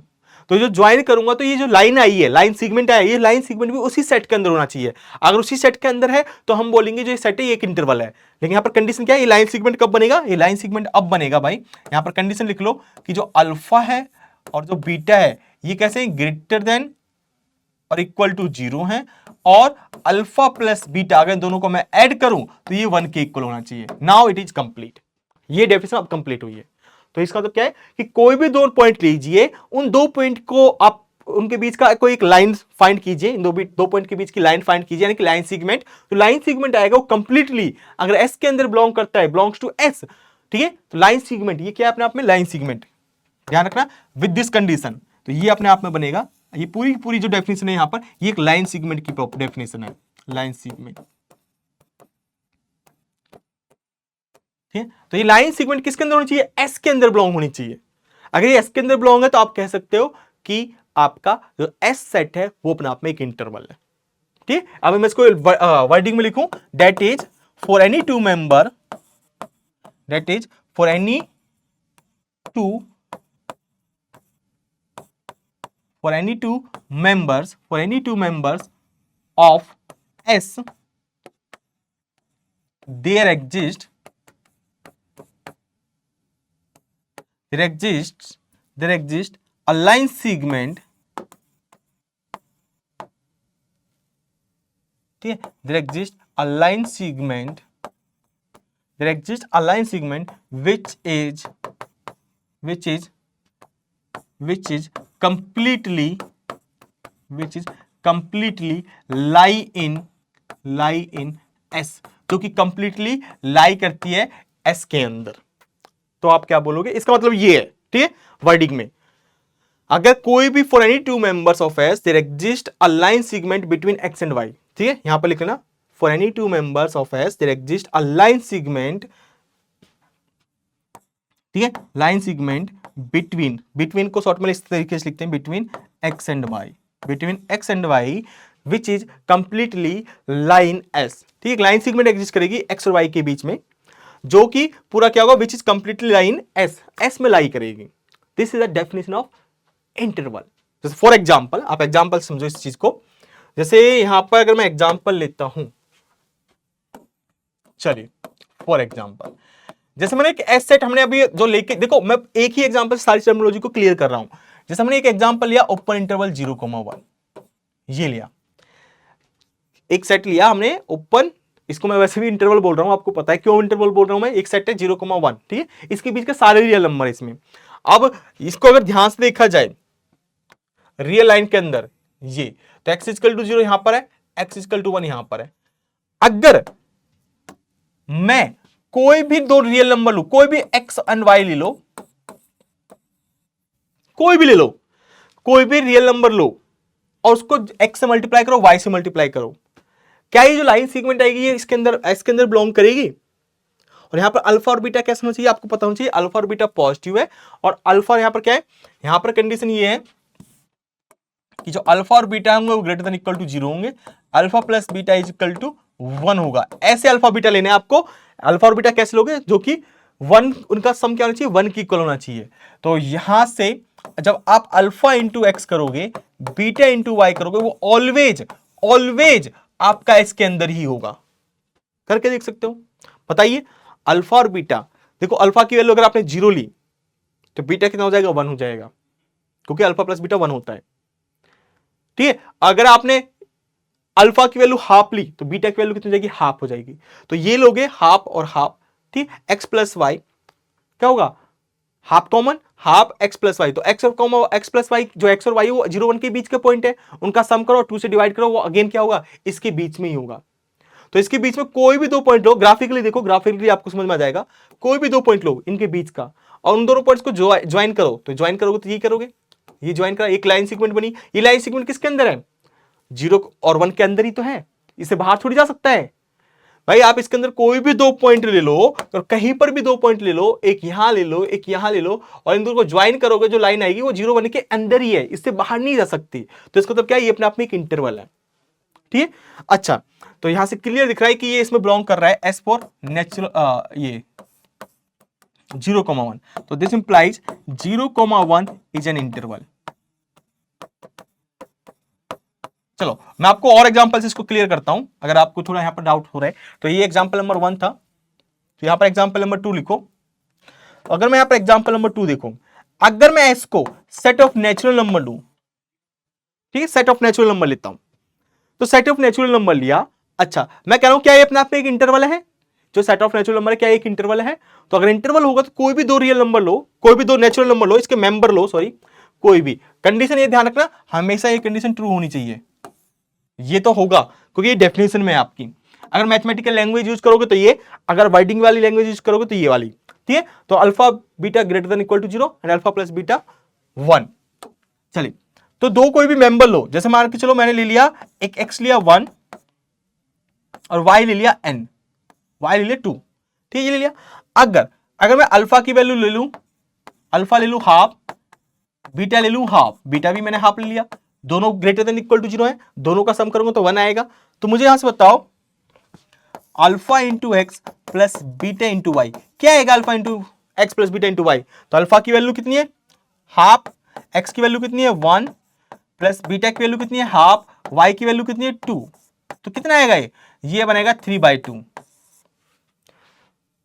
तो जो ज्वाइन करूंगा तो ये जो लाइन आई है, लाइन सीगमेंट आई है, ये लाइन सीगमेंट भी उसी सेट के अंदर होना चाहिए। अगर उसी सेट के अंदर है तो हम बोलेंगे जो ये सेट है ये एक इंटरवल है। लेकिन यहां पर कंडीशन क्या है? ये लाइन सीगमेंट कब बनेगा? ये लाइन सीगमेंट अब बनेगा भाई। यहां पर कंडीशन लिख लो कि जो अल्फा है और जो बीटा है ये कैसे हैं? ग्रेटर देन और इक्वल टू 0 है, और अल्फा प्लस बीटा अगर दोनों को मैं ऐड करूं तो ये 1 के इक्वल होना चाहिए। नाउ इट इज कंप्लीट, ये डेफिनेशन अब कंप्लीट हुई है। तो इसका मतलब क्या है कि कोई भी दो पॉइंट लीजिए, उन दो पॉइंट को आप उनके बीच का कोई एक लाइन फाइंड कीजिए, इन दो पॉइंट के बीच की लाइन फाइंड कीजिए, यानी कि लाइन सेगमेंट। तो लाइन सेगमेंट आएगा वो कंप्लीटली अगर एस के अंदर बिलोंग करता है, बिलोंग्स टू एस, ठीक है। तो लाइन सेगमेंट ये क्या है अपने आप में, लाइन सेगमेंट, ध्यान रखना विद दिस कंडीशन। तो ये अपने आप में बनेगा, ये पूरी पूरी जो डेफिनेशन है यहां पर, ये एक लाइन सेगमेंट की डेफिनेशन है, लाइन सेगमेंट, ठीक है। तो ये लाइन सेगमेंट किसके अंदर होनी चाहिए, एस के अंदर बिलोंग होनी चाहिए। अगर ये एस के अंदर बिलोंग है तो आप कह सकते हो कि आपका जो एस सेट है वो अपने आप में एक इंटरवल है, ठीक है। अब मैं इसको वर्डिंग में लिखूं, that is for any to member, that is for any to, for any two members of S, there exists a line segment, ठीक है, there exists a line segment which is completely lie in S, जो कि completely लाई करती है S के अंदर। तो आप क्या बोलोगे, इसका मतलब ये है, ठीक है, वर्डिंग में अगर कोई भी for any two members of S there exist a line segment between X and Y, ठीक है, यहां पर लिख लेना for any two members of S there exist a line segment, ठीक है, लाइन सेगमेंट बिटवीन को शॉर्ट में इस तरीके से लिखते हैं, between X and Y which is completely line S, ठीक है। लाइन सेगमेंट एग्जिस्ट करेगी एक्स और वाई के बीच में, जो कि पूरा क्या होगा, विच इज कंप्लीटली लाइन एस में लाई करेगी। This is the definition of interval. जैसे फॉर एग्जाम्पल, आप एग्जाम्पल समझो इस चीज को, जैसे यहां पर अगर मैं एग्जाम्पल लेता हूं, चलिए फॉर एग्जाम्पल, जैसे मैंने एक एस सेट हमने अभी जो लेके, देखो मैं एक ही एग्जाम्पल सारी टर्मिनोलॉजी को क्लियर कर रहा हूं। जैसे हमने एक एग्जाम्पल लिया ओपन इंटरवल 0,1, ये लिया एक सेट लिया हमने ओपन, इसको मैं वैसे भी इंटरवल बोल रहा हूं, आपको पता है क्यों इंटरवल बोल रहा हूं मैं, एक सेट है 0,1, ठीक है, इसके बीच के सारे रियल नंबर इसमें। अब इसको अगर ध्यान से देखा जाए रियल लाइन के अंदर, ये तो x इक्वल टू 0 यहां पर है, x इक्वल टू 1 यहां पर है। अगर मैं कोई भी दो रियल नंबर लू, कोई भी x एंड y ले लो, कोई भी ले लो, कोई भी रियल नंबर लो और उसको x से मल्टीप्लाई करो, y से मल्टीप्लाई करो, क्या ये जो लाइन सेगमेंट आएगी ये इसके अंदर s के अंदर बिलोंग करेगी। और यहां पर अल्फा और बीटा कैसे होना चाहिए, आपको पता होना चाहिए अल्फा और बीटा पॉजिटिव है, और अल्फा यहां पर क्या है, यहां पर कंडीशन ये है कि जो अल्फा और बीटा होंगे वो ग्रेटर देन इक्वल टू 0 होंगे, alpha plus beta is equal to 1 होगा। ऐसे अल्फा बीटा लेने आपको, अल्फा और बीटा कैसे लोगे, जो कि 1 उनका सम क्या होना चाहिए, 1 की इक्वल होना चाहिए। तो यहां से जब आप अल्फा इंटू एक्स करोगे, बीटा इंटू वाई करोगे, वो ऑलवेज आपका इसके अंदर ही होगा। करके देख सकते हो, बताइए अल्फा और बीटा, देखो अल्फा की वैल्यू अगर आपने 0 ली तो बीटा कितना हो जाएगा, 1 हो जाएगा, क्योंकि अल्फा प्लस बीटा 1 होता है, ठीक है। अगर आपने अल्फा की वैल्यू हाफ ली तो बीटा की वैल्यू कितनी हो जाएगी, हाफ हो जाएगी। तो ये लोगे हाफ और हाफ, ठीक, एक्स प्लस वाई क्या होगा, half common, half X plus Y, तो एक्स प्लस वाई, जो एक्स और वाई वो 0 1 के बीच का पॉइंट है, उनका सम करो 2 से डिवाइड करो, वो अगेन क्या होगा, इसके बीच में ही होगा। तो इसके बीच में कोई भी दो पॉइंट लो, ग्राफिकली देखो, ग्राफिकली आपको समझ में आ जाएगा, कोई भी दो पॉइंट लो इनके बीच का और उन दोनों पॉइंट्स को ज्वाइन करो, तो ज्वाइन करोगे तो ये करोगे, ये ज्वाइन करा, एक लाइन सेगमेंट बनी। ये लाइन सेगमेंट किसके अंदर है, 0 और 1 के अंदर ही तो है, इसे बाहर थोड़ी जा सकता है भाई। आप इसके अंदर कोई भी दो पॉइंट ले लो, और कहीं पर भी दो पॉइंट ले लो, एक यहां ले लो, एक यहां ले लो, और इन दोनों को ज्वाइन करोगे, जो लाइन आएगी वो 0 1 के अंदर ही है, इससे बाहर नहीं जा सकती। तो इसको मतलब क्या है, ये अपने आप में एक इंटरवल है, ठीक है। अच्छा, तो यहां से क्लियर दिख रहा है कि ये इसमें बिलोंग कर रहा है एस फॉर नेचुरल, ये 0,1, तो this implies 0,1 is an interval. चलो मैं आपको और एग्जांपल से इसको क्लियर करता हूं, अगर आपको थोड़ा यहां पर डाउट हो रहा है। तो ये एग्जांपल नंबर 1 था, तो यहां पर एग्जांपल नंबर 2 लिखो। अगर मैं यहां पर एग्जांपल नंबर 2 देखो, अगर मैं एस को सेट ऑफ नेचुरल नंबर लूं, ठीक है, सेट ऑफ नेचुरल नंबर लेता हूं, तो सेट ऑफ नेचुरल नंबर लिया। अच्छा, मैं कह रहा हूं क्या ये अपने आप में एक इंटरवल है, जो सेट ऑफ नेचुरल नंबर है क्या एक इंटरवल है? तो अगर इंटरवल होगा तो कोई भी दो रियल नंबर लो, कोई भी दो नेचुरल नंबर लो, इसके मेंबर लो, सॉरी कोई भी, कंडीशन ये ध्यान रखना हमेशा ये कंडीशन ट्रू होनी चाहिए। ये तो होगा क्योंकि ये डेफिनेशन में है आपकी। अगर मैथमेटिकल लैंग्वेज यूज करोगे तो ये, अगर वर्डिंग वाली लैंग्वेज यूज करोगे तो ये वाली, ठीक है। तो alpha beta greater than equal to 0 and alpha plus beta 1। चलिए तो दो कोई भी मेंबर लो, जैसे मान के चलो मैंने ले लिया एक x लिया 1 और y ले लिया n, y ले लिया 2, ठीक है ये ले लिया। अगर मैं अल्फा की वैल्यू ले लूं, अल्फा ले लूं हाफ, बीटा ले लूं हाफ, बीटा भी मैंने हाफ ले लिया, दोनों ग्रेटर देन इक्वल टू 0 है, दोनों का सम करूंगा तो 1 आएगा। तो मुझे यहां से बताओ alpha into X plus beta into Y क्या आएगा? Alpha into X plus beta into Y, तो अल्फा की वैल्यू कितनी है हाफ, एक्स की वैल्यू कितनी है 1 प्लस बीटा की वैल्यू कितनी है हाफ, वाई की वैल्यू कितनी है 2, तो कितना आएगा ये बनेगा 3/2,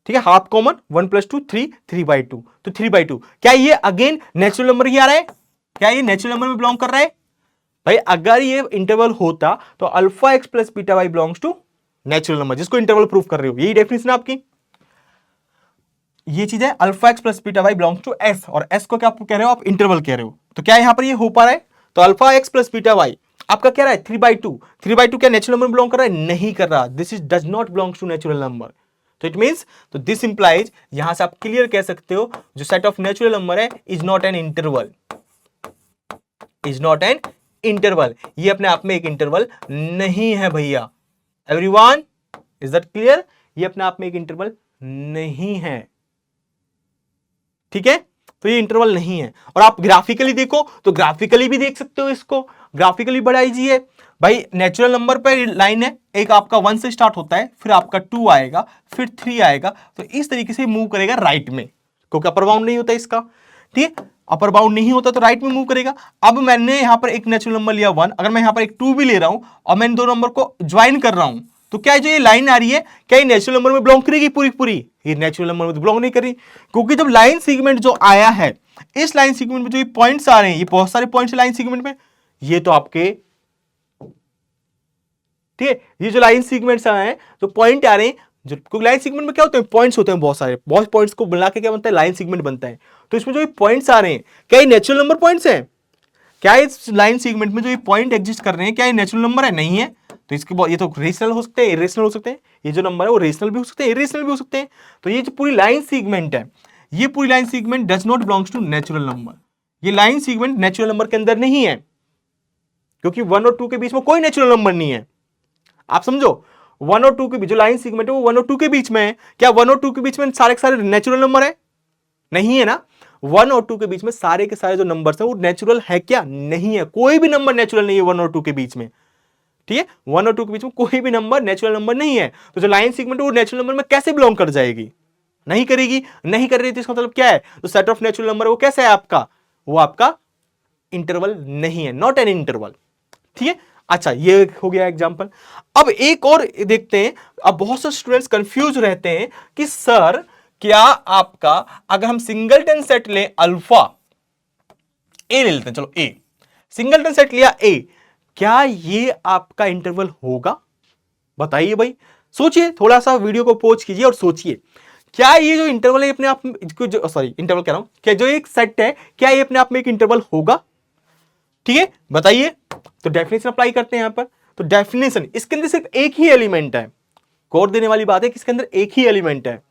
ठीक है। हाफ कॉमन 1 + 2 3, 3/2, तो 3/2 क्या ये अगेन नेचुरल नंबर ही आ रहा है? क्या ये नेचुरल नंबर में बिलोंग कर रहा है? भाई अगर ये इंटरवल होता तो alpha X plus beta Y belongs to natural number, जिसको इंटरवल प्रूफ कर रहे हो, यही डेफिनेशन है आपकी। ये चीज है alpha X plus beta Y belongs to S, और एस को क्या आप कह रहे हो? आप इंटरवल कह रहे हो। तो क्या यहां पर ये हो पा रहा है? तो alpha X plus beta Y आपका क्या रहा है 3/2, 3/2 क्या नेचुरल नंबर बिलोंग कर रहा है? नहीं कर रहा, this is does not belongs to natural number. तो इट मींस, तो दिस इंप्लाइज, यहां से आप क्लियर कह सकते हो जो सेट ऑफ नेचुरल नंबर है is not an interval, is not an interval, ये अपने आप में एक इंटरवल नहीं है भैया। Everyone is that clear? ये अपने आप में एक इंटरवल नहीं है, ठीक है। तो ये इंटरवल नहीं है। और आप ग्राफिकली देखो तो ग्राफिकली भी देख सकते हो इसको, ग्राफिकली बड़ा इजी है भाई। नेचुरल नंबर पर लाइन है, एक आपका 1 से स्टार्ट होता है, फिर आपका 2 आएगा, फिर 3 आएगा, तो इस तरीके से मूव करेगा राइट में, क्योंकि अपर बाउंड नहीं होता इसका, ठीक है। अपर बाउंड नहीं होता तो राइट में मूव करेगा। अब मैंने यहां पर एक नेचुरल नंबर लिया 1, अगर मैं यहां पर एक 2 भी ले रहा हूं और मैं इन दो नंबर को ज्वाइन कर रहा हूं, तो क्या जो ये लाइन आ रही है क्या ये नेचुरल नंबर में बिलोंग करेगी पूरी पूरी? ये नेचुरल नंबर में तो बिलोंग नहीं करी, क्योंकि जब लाइन सेगमेंट जो आया है, इस लाइन सेगमेंट में जो ये पॉइंट्स आ रहे हैं, ये बहुत सारे पॉइंट्स लाइन सेगमेंट में, ये तो आपके, ठीक है, ये जो लाइन सेगमेंट्स आए हैं, जो पॉइंट आ रहे हैं, जो लाइन सेगमेंट में क्या होते हैं? पॉइंट्स होते हैं बहुत सारे, बहुत पॉइंट्स को मिला के क्या बनता है? लाइन सेगमेंट बनता है। तो इसमें जो ये पॉइंट्स आ रहे हैं क्या ये नेचुरल नंबर पॉइंट्स हैं? क्या इस लाइन सेगमेंट में जो ये पॉइंट एग्जिस्ट कर रहे हैं क्या ये नेचुरल नंबर है? नहीं है। तो इसके ये तो रेशनल हो सकते हैं, इरेशनल हो सकते हैं, ये जो नंबर है वो रेशनल भी हो सकते हैं, इरेशनल भी हो सकते हैं। तो ये जो पूरी लाइन सेगमेंट है, ये पूरी line segment does not belongs to natural number. ये लाइन सेगमेंट नेचुरल नंबर के अंदर नहीं है, क्योंकि 1 और 2 के बीच में कोई नेचुरल नंबर नहीं है। आप समझो 1 और 2 के बीच जो लाइन सेगमेंट है वो 1 और 2 के बीच में है। क्या 1 और 2 के बीच में सारे के सारे नेचुरल नंबर है? नहीं है ना। 1 और 2 के बीच में सारे के सारे जो नंबर्स हैं वो नेचुरल है क्या? नहीं है। कोई भी नंबर नेचुरल नहीं है 1 और 2 के बीच में, ठीक है। 1 और 2 के बीच में कोई भी नंबर नेचुरल नंबर नहीं है। तो जो लाइन सेगमेंट है वो नेचुरल नंबर में कैसे बिलोंग कर जाएगी? नहीं करेगी। नहीं कर रही थी, इसका मतलब क्या है? तो सेट ऑफ नेचुरल नंबर वो कैसा है आपका? वो आपका इंटरवल नहीं है, नॉट एन इंटरवल, ठीक है। अच्छा ये हो गया एग्जांपल। अब एक और देखते हैं। अब बहुत से स्टूडेंट्स कंफ्यूज रहते हैं कि सर क्या आपका अगर हम सिंगलटन सेट लें अल्फा, ए ले लेते हैं, चलो ए सिंगलटन सेट लिया ए, क्या ये आपका इंटरवल होगा? बताइए भाई, सोचिए, थोड़ा सा वीडियो को पॉज कीजिए और सोचिए, क्या ये जो इंटरवल है अपने आप में, सॉरी इंटरवल कह रहा हूं, क्या जो एक सेट है क्या ये अपने आप में एक इंटरवल होगा? ठीक है बताइए। तो डेफिनेशन अप्लाई करते हैं यहां पर। तो डेफिनेशन, इसके अंदर सिर्फ एक ही एलिमेंट है, गौर देने वाली बात है कि इसके अंदर एक ही एलिमेंट है।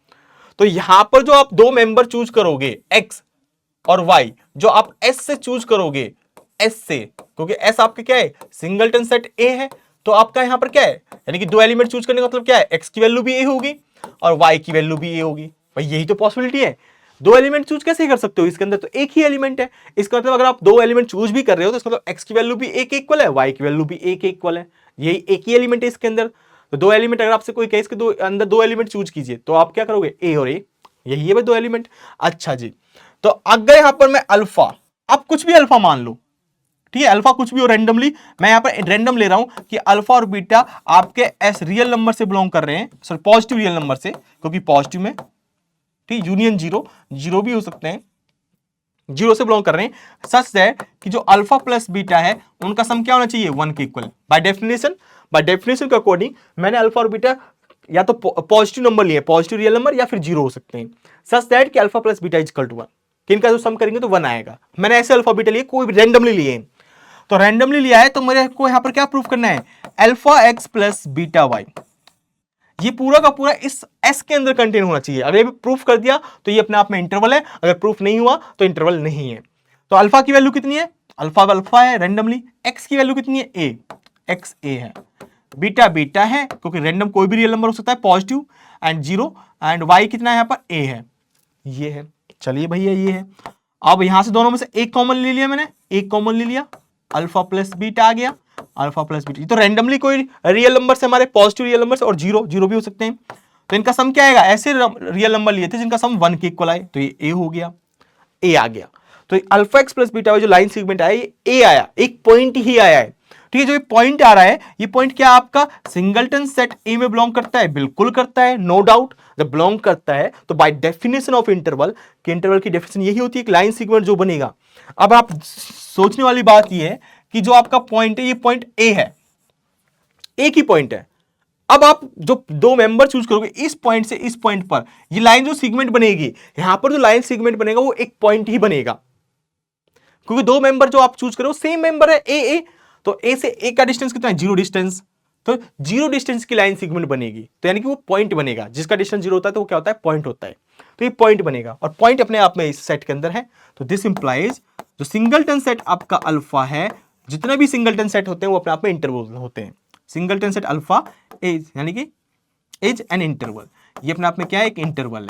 तो यहां पर जो आप दो मेंबर चूज करोगे x और y, जो आप s से चूज करोगे, s से, क्योंकि s आपके क्या है? सिंगलटन सेट a है, तो आपका यहां पर क्या है? यानी कि दो एलिमेंट चूज करने का मतलब क्या है? x की वैल्यू भी a होगी और y की वैल्यू भी a होगी। भाई यही तो पॉसिबिलिटी है। दो एलिमेंट चूज कैसे कर सकते हो? इसके अंदर तो एक ही एलिमेंट है। इसका मतलब अगर आप दो एलिमेंट चूज भी कर रहे हो तो इसका मतलब x की वैल्यू भी a के इक्वल है, y की वैल्यू भी a के इक्वल है। यही एक ही एलिमेंट है इसके अंदर। तो दो एलिमेंट, अगर आपसे कोई कहे इसके अंदर दो एलिमेंट चूज कीजिए, तो आप क्या करोगे? a और a, यही है भाई दो एलिमेंट। अच्छा जी, तो अगर यहां पर मैं अल्फा, आप कुछ भी अल्फा मान लो, ठीक है, अल्फा कुछ भी हो रैंडमली, मैं यहां पर रैंडम ले रहा हूं कि अल्फा और बीटा आपके एस रियल नंबर से बिलोंग कर रहे हैं, सॉरी पॉजिटिव रियल नंबर से, क्योंकि पॉजिटिव में, ठीक, यूनियन जीरो, जीरो भी हो सकते हैं, जीरो से बिलोंग कर रहे हैं, सच है कि जो अल्फा प्लस बीटा है उनका सम क्या होना चाहिए? 1 के इक्वल। बाय डेफिनेशन के अकॉर्डिंग मैंने अल्फा और बीटा या तो पॉजिटिव नंबर लिए, पॉजिटिव रियल नंबर या फिर जीरो हो सकते हैं, सच दैट कि alpha plus beta is equal to 1, कि इनका जो सम करेंगे तो 1 आएगा। मैंने ऐसे अल्फा बीटा लिए, कोई रैंडमली लिए, तो रैंडमली लिया है, तो मेरे को यहां पर क्या प्रूफ करना है, alpha X plus beta Y, ये पूरा का पूरा इस एस के अंदर कंटेन होना चाहिए। अगर ये प्रूफ कर दिया तो ये अपने आप में इंटरवल है, अगर प्रूफ नहीं हुआ तो इंटरवल नहीं है। तो अल्फा की वैल्यू कितनी है, अल्फा अल्फा है रैंडमली, एक्स की वैल्यू कितनी है, ए, एक्स ए है, बीटा बीटा है क्योंकि रैंडम कोई भी रियल नंबर हो सकता है, positive and zero, and Y कितना है यहां पर, ए है, ये है। चलिए भैया ये है। अब यहां से दोनों में से एक कॉमन ले लिया मैंने, एक कॉमन ले लिया, अल्फा प्लस बीटा आ गया, अल्फा प्लस बीटा। तो रैंडमली कोई रियल नंबर से, हमारे पॉजिटिव रियल नंबर से और जीरो जीरो भी हो सकते हैं, तो इनका सम क्या आएगा, ऐसे रियल नंबर लिए थे जिनका सम 1 के इक्वल आए, तो ये ए हो गया, ए आ गया। तो अल्फा एक्स प्लस बीटा जो लाइन सेगमेंट आया ये ए आया, एक पॉइंट ही आया है। ठीक है, जो ये पॉइंट आ रहा है, ये पॉइंट क्या आपका सिंगलटन सेट ए में बिलोंग करता है, बिल्कुल करता है, नो डाउट। जब बिलोंग करता है तो बाय डेफिनेशन ऑफ इंटरवल, कि इंटरवल की डेफिनेशन यही होती है कि लाइन सेगमेंट जो बनेगा। अब आप सोचने वाली बात ये है कि जो आपका पॉइंट है, ये पॉइंट ए है, एक ही पॉइंट है। अब आप जो दो मेंबर चूज करोगे इस पॉइंट से इस पॉइंट पर, ये लाइन जो सेगमेंट बनेगी, यहां पर जो लाइन सेगमेंट बनेगा वो एक पॉइंट ही बनेगा, क्योंकि दो मेंबर जो आप चूज करो सेम मेंबर है ए ए, तो ए से ए का डिस्टेंस कितना है, जीरो डिस्टेंस, तो जीरो डिस्टेंस की लाइन सेगमेंट बनेगी, तो यानी कि वो पॉइंट बनेगा, जिसका डिस्टेंस जीरो होता है तो वो क्या होता है, पॉइंट होता है। तो ये पॉइंट बनेगा, और पॉइंट अपने आप में इस सेट के अंदर है। तो दिस इंप्लाइज जो सिंगलटन सेट आपका अल्फा है, जितने भी सिंगलटन सेट होते हैं वो अपने आप में इंटरवल होते हैं। सिंगलटन सेट अल्फा इज, यानी कि इज एन इंटरवल, ये अपने आप में क्या है, एक इंटरवल है।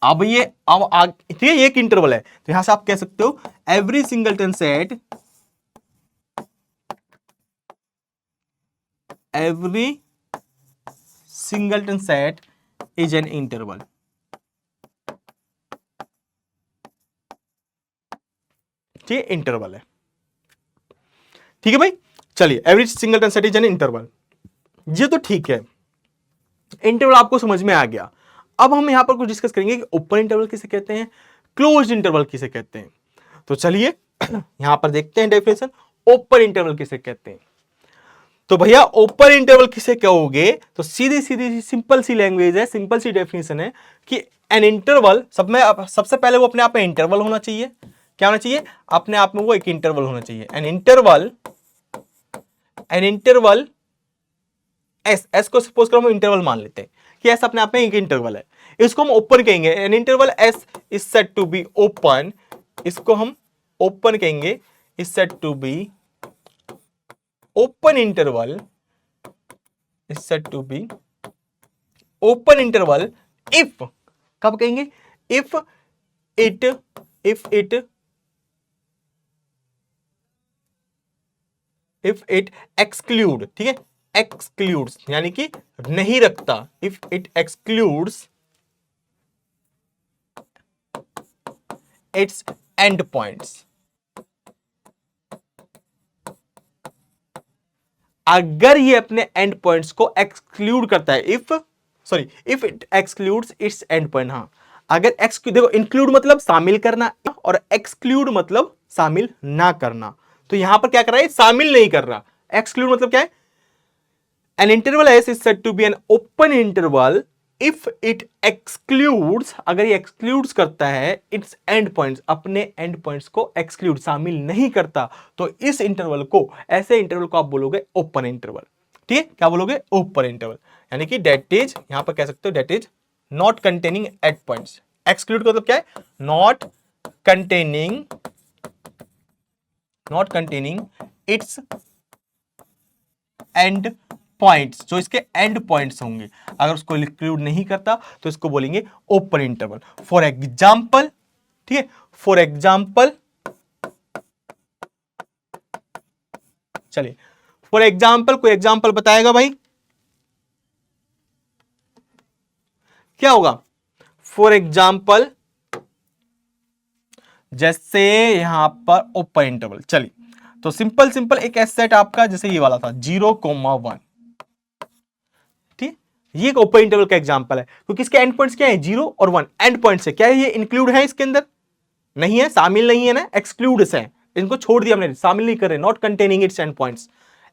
अब ये ठीक है, ये एक इंटरवल है, तो यहां से आप कह सकते हो every singleton set, every singleton set is an interval। ठीक है, इंटरवल है, ठीक है भाई। चलिए, every singleton set is an interval, ये तो ठीक है, इंटरवल आपको समझ में आ गया। अब हम यहां पर कुछ डिस्कस करेंगे कि ओपन इंटरवल किसे कहते हैं, क्लोज्ड इंटरवल किसे कहते हैं। तो चलिए यहां पर देखते हैं डेफिनेशन, ओपन इंटरवल किसे कहते हैं। तो भैया ओपन इंटरवल किसे कहोगे, तो सीधी सीधी सिंपल सी लैंग्वेज है, सिंपल सी डेफिनेशन है कि एन इंटरवल, सबसे पहले वो अपने आप में इंटरवल होना चाहिए। क्या होना चाहिए, अपने आप में वो एक इंटरवल होना चाहिए। एन इंटरवल एस को सपोज करो हम इंटरवल मान लेते हैं कि एस अपने आप में एक इंटरवल है, इसको हम ओपन कहेंगे। An interval S is said to be open, इसको हम ओपन कहेंगे, is said to be open interval, is said to be open interval if, कब कहेंगे, if it exclude, ठीक है, excludes यानी कि नहीं रखता, if it excludes its end points, अगर ये अपने एंड पॉइंट्स को एक्सक्लूड करता है, if it excludes it's and point. हाँ, अगर देखो, इंक्लूड मतलब शामिल करना और एक्सक्लूड मतलब शामिल ना करना, तो यहां पर क्या कर रहा है, शामिल नहीं कर रहा। एक्सक्लूड मतलब क्या है, an interval S is said to be an open interval if it excludes, अगर ये एक्सक्लूड्स करता है इट्स एंड पॉइंट्स, अपने एंड पॉइंट्स को एक्सक्लूड शामिल नहीं करता, तो इस इंटरवल को, ऐसे इंटरवल को आप बोलोगे ओपन इंटरवल। ठीक है, क्या बोलोगे, ओपन इंटरवल, यानी कि डेट इज, यहां पर कह सकते हो that is not containing end points. Exclude का मतलब क्या है, not containing its end points, जो इसके एंड पॉइंट्स होंगे, अगर उसको इंक्लूड नहीं करता तो इसको बोलेंगे ओपन इंटरवल। फॉर एग्जाम्पल, ठीक है, फॉर एग्जाम्पल, चलिए फॉर एग्जाम्पल, कोई एग्जाम्पल बताएगा भाई, क्या होगा, फॉर एग्जाम्पल जैसे यहां पर ओपन इंटरवल, चलिए तो सिंपल एक सेट आपका जैसे ये वाला था 0,1, ठीक, ये एक ओपन इंटरवल का एग्जांपल है, क्योंकि इसके एंड पॉइंट्स क्या है, 0 और 1, एंड पॉइंट्स है, क्या है ये इंक्लूड है इसके अंदर, नहीं है, शामिल नहीं है ना, एक्सक्लूड्स है, इनको छोड़ दिया हमने, शामिल नहीं कर रहे, not containing its end points.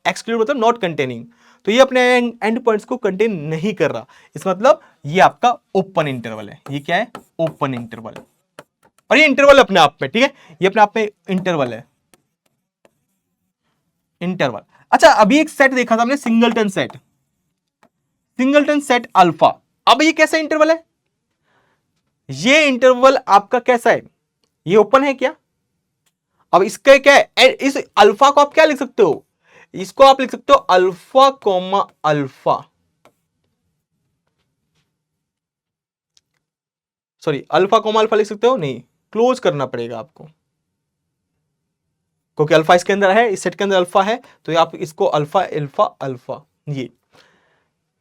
Exclude मतलब नॉट कंटेनिंग, तो ये अपने एंड पॉइंट्स को कंटेन नहीं कर रहा, इस मतलब ये आपका ओपन इंटरवल है। ये क्या है? Open interval. और ये इंटरवल अपने आप में, ठीक है, ये अपने आप में इंटरवल है, इंटरवल। अच्छा, अभी एक सेट देखा था हमने, singleton set, singleton set alpha. अब ये कैसा इंटरवल है? ये इंटरवल आपका कैसा है? ये ओपन है क्या? अब इसका क्या है? इस अल्फा को आप क्या लिख सकते हो? इसको आप लिख सकते हो alpha coma alpha, sorry alpha coma alpha लिख सकते हो नहीं, क्लोज करना पड़ेगा आपको, क्योंकि अल्फा इसके अंदर है, इस सेट के अंदर अल्फा है, तो आप इसको अल्फा अल्फा अल्फा, ये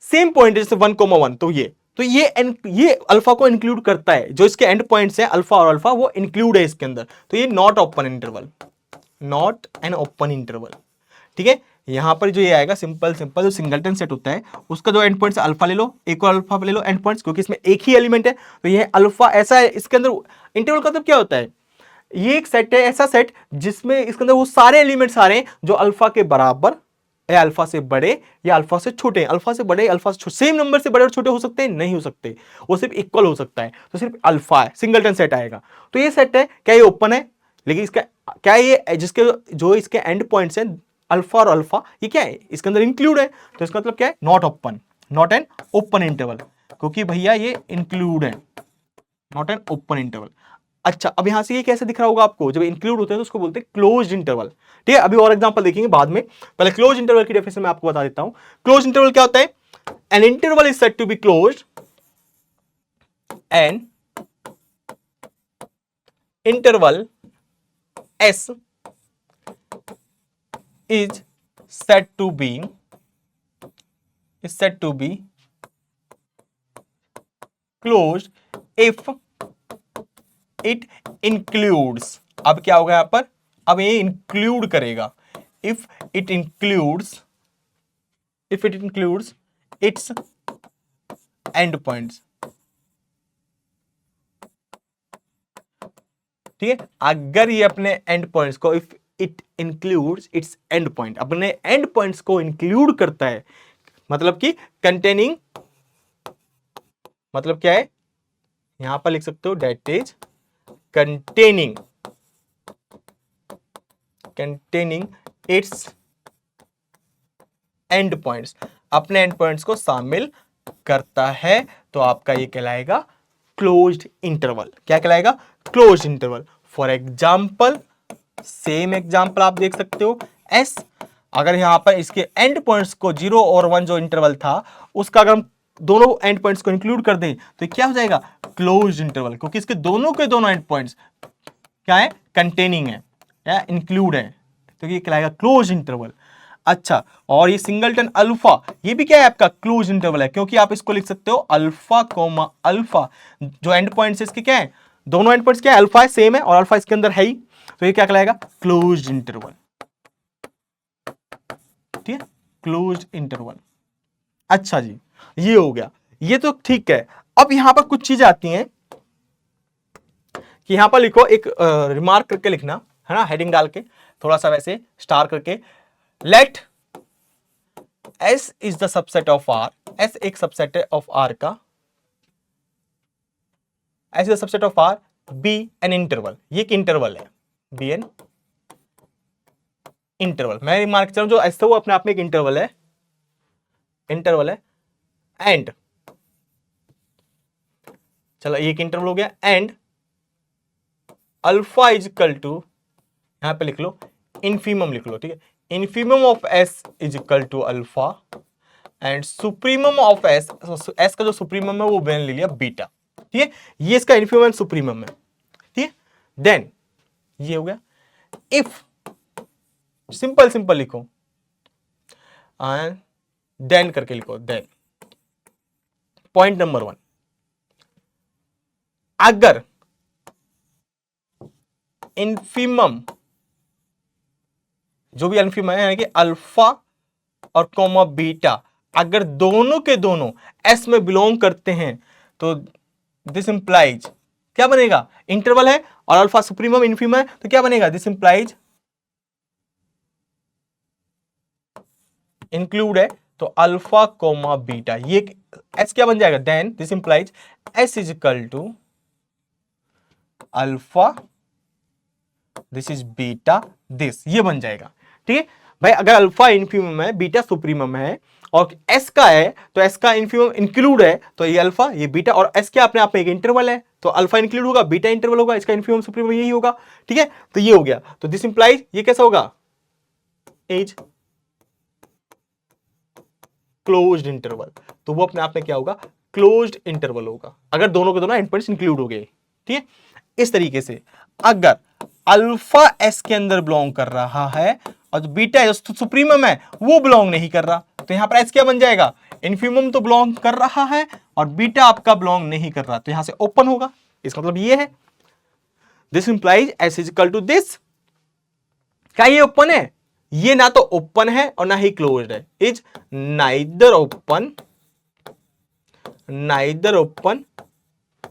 सेम पॉइंट है जैसे 1,1, तो ये अल्फा को इंक्लूड करता है, जो इसके एंड पॉइंट्स हैं अल्फा और अल्फा वो इंक्लूड है इसके अंदर, तो ये not open interval, not an open interval, ठीक है। यहां पर जो ये आएगा सिंपल सिंपल जो सिंगलटन सेट होता है उसका जो एंड पॉइंट्स अल्फा ले लो, एक और अल्फा ले लो एंड पॉइंट्स, क्योंकि इसमें एक ही एलिमेंट है, तो ये अल्फा ऐसा है, इसके अंदर इंटरवल का मतलब क्या होता है? ये एक सेट है, ऐसा सेट जिसमें इसके अंदर वो सारे एलिमेंट्स आ रहे हैं जो अल्फा के बराबर या अल्फा से बड़े या अल्फा से छोटे हैं। अल्फा से बड़े, अल्फा से छोटे, सेम नंबर से बड़े और छोटे हो सकते हैं? नहीं हो सकते, वो सिर्फ इक्वल हो सकता है, तो सिर्फ अल्फा है, सिंगलटन सेट आएगा। तो ये सेट है, क्या ये ओपन है? लेकिन इसका क्या, ये जिसके जो इसके एंड पॉइंट्स हैं अल्फा और अल्फा, ये क्या है? इसके अंदर इंक्लूड है, तो इसका मतलब क्या है? Not open, not an open interval, क्योंकि भैया ये इंक्लूड है, नॉट एन ओपन इंटरवल। अच्छा, अब यहां से ये कैसे दिख रहा होगा आपको? जब इंक्लूड होते हैं तो उसको बोलते हैं क्लोज्ड इंटरवल, ठीक है। अभी और एग्जांपल देखेंगे बाद में, पहले क्लोज इंटरवल की डेफिनेशन मैं आपको बता देता हूं। क्लोज इंटरवल क्या होता है? An interval is said to be closed, an interval S is said to be closed if it includes, अब क्या होगा यहां पर? अब ये इंक्लूड करेगा, if it includes its end points, ठीक है। अगर ये अपने एंड पॉइंट्स को, if it includes it's and point, अपने एंड पॉइंट्स को इंक्लूड करता है, मतलब कि कंटेनिंग, मतलब क्या है? यहां पर लिख सकते हो that is containing its end points, अपने एंड पॉइंट्स को शामिल करता है, तो आपका ये कहलाएगा क्लोज्ड इंटरवल। क्या कहलाएगा? Closed interval. For example, same example आप देख सकते हो, एस, अगर यहां पर इसके एंड पॉइंट्स को 0 और 1 जो इंटरवल था उसका अगर हम दोनों एंड पॉइंट्स को इंक्लूड कर दें तो क्या हो जाएगा? क्लोज्ड इंटरवल, क्योंकि इसके दोनों के दोनों एंड पॉइंट्स क्या है? कंटेनिंग है या इंक्लूड है, तो ये कहलाएगा क्लोज्ड इंटरवल। अच्छा, और ये सिंगलटन अल्फा, ये भी क्या है? आपका क्लोज इंटरवल है, क्योंकि आप इसको लिख सकते हो अल्फा कोमा अल्फा, जो एंड पॉइंट्स इसके क्या है? दोनों एंड पॉइंट्स क्या है? अल्फा है, सेम है, और अल्फा इसके अंदर है ही, तो ये क्या कहलाएगा? क्लोज्ड इंटरवल, ठीक है, क्लोज्ड इंटरवल। अच्छा जी, ये हो गया, ये तो ठीक है। अब यहां पर कुछ चीजें आती हैं कि यहां पर लिखो, एक रिमार्क करके लिखना है ना, हेडिंग डाल के थोड़ा सा वैसे स्टार करके, let S is the subset of R, S एक सबसेट है ऑफ R का, S is the subset of R, B an interval, ये एक इंटरवल है, B एन इंटरवल, मैं रिमार्क कर रहा हूं जो ऐसा वो अपने आप में एक इंटरवल है, एंड चलो ये एक इंटरवल हो गया, and alpha is equal to, यहां पे लिख लो इनफीमम लिख लो, ठीक है, infimum of S is equal to alpha and supremum of S, S का जो सुप्रीमम है वो मैंने ले लिया बीटा, ठीक है, ये इसका इनफीमम एंड सुप्रीमम है, ठीक है। देन ये हो गया, इफ सिंपल लिखो, एंड देन करके लिखो, देन पॉइंट नंबर 1, अगर इनफीमम, जो भी इनफीमम है यानी कि अल्फा और कोमा बीटा, अगर दोनों के दोनों एस में बिलोंग करते हैं तो दिस इंप्लाइज, क्या बनेगा? इंटरवल है और अल्फा सुप्रीमम इनफीमम है, तो क्या बनेगा? दिस इंप्लाइज इंक्लूड है, तो अल्फा कोमा बीटा, ये एस क्या बन जाएगा, then this implies S is equal to alpha, this is beta, this, ये बन जाएगा। ठीक है भाई, अगर अल्फा इन्फीमम है, बीटा सुप्रीमम है और एस का है, तो एस का इन्फीमम इंक्लूड है, तो ये अल्फा, ये बीटा, और एस क्या अपने आप में एक इंटरवल है, तो अल्फा इंक्लूड होगा, बीटा इंटरवल होगा, इसका इन्फीमम सुप्रीमम यही होगा। ठीक है, तो ये हो गया, तो दिस इंप्लाइज ये कैसा होगा, एज क्लोज्ड इंटरवल, तो वो अपने आप में क्या होगा, क्लोज्ड इंटरवल होगा, अगर दोनों के दोनों एंड पॉइंट्स इंक्लूड हो गए। ठीक है, इस तरीके से अगर अल्फा एस के अंदर बिलोंग कर रहा है और जो बीटा जो सुप्रीमम है वो बिलोंग नहीं कर रहा, तो यहां पर एस क्या बन जाएगा, इन्फीमम तो बिलोंग कर रहा है और बीटा आपका बिलोंग नहीं कर रहा, तो यहां से ओपन होगा, इसका मतलब ये है, this implies S is equal to this. क्या ये ओपन है, ये ना तो ओपन है और ना ही क्लोज्ड है, is neither open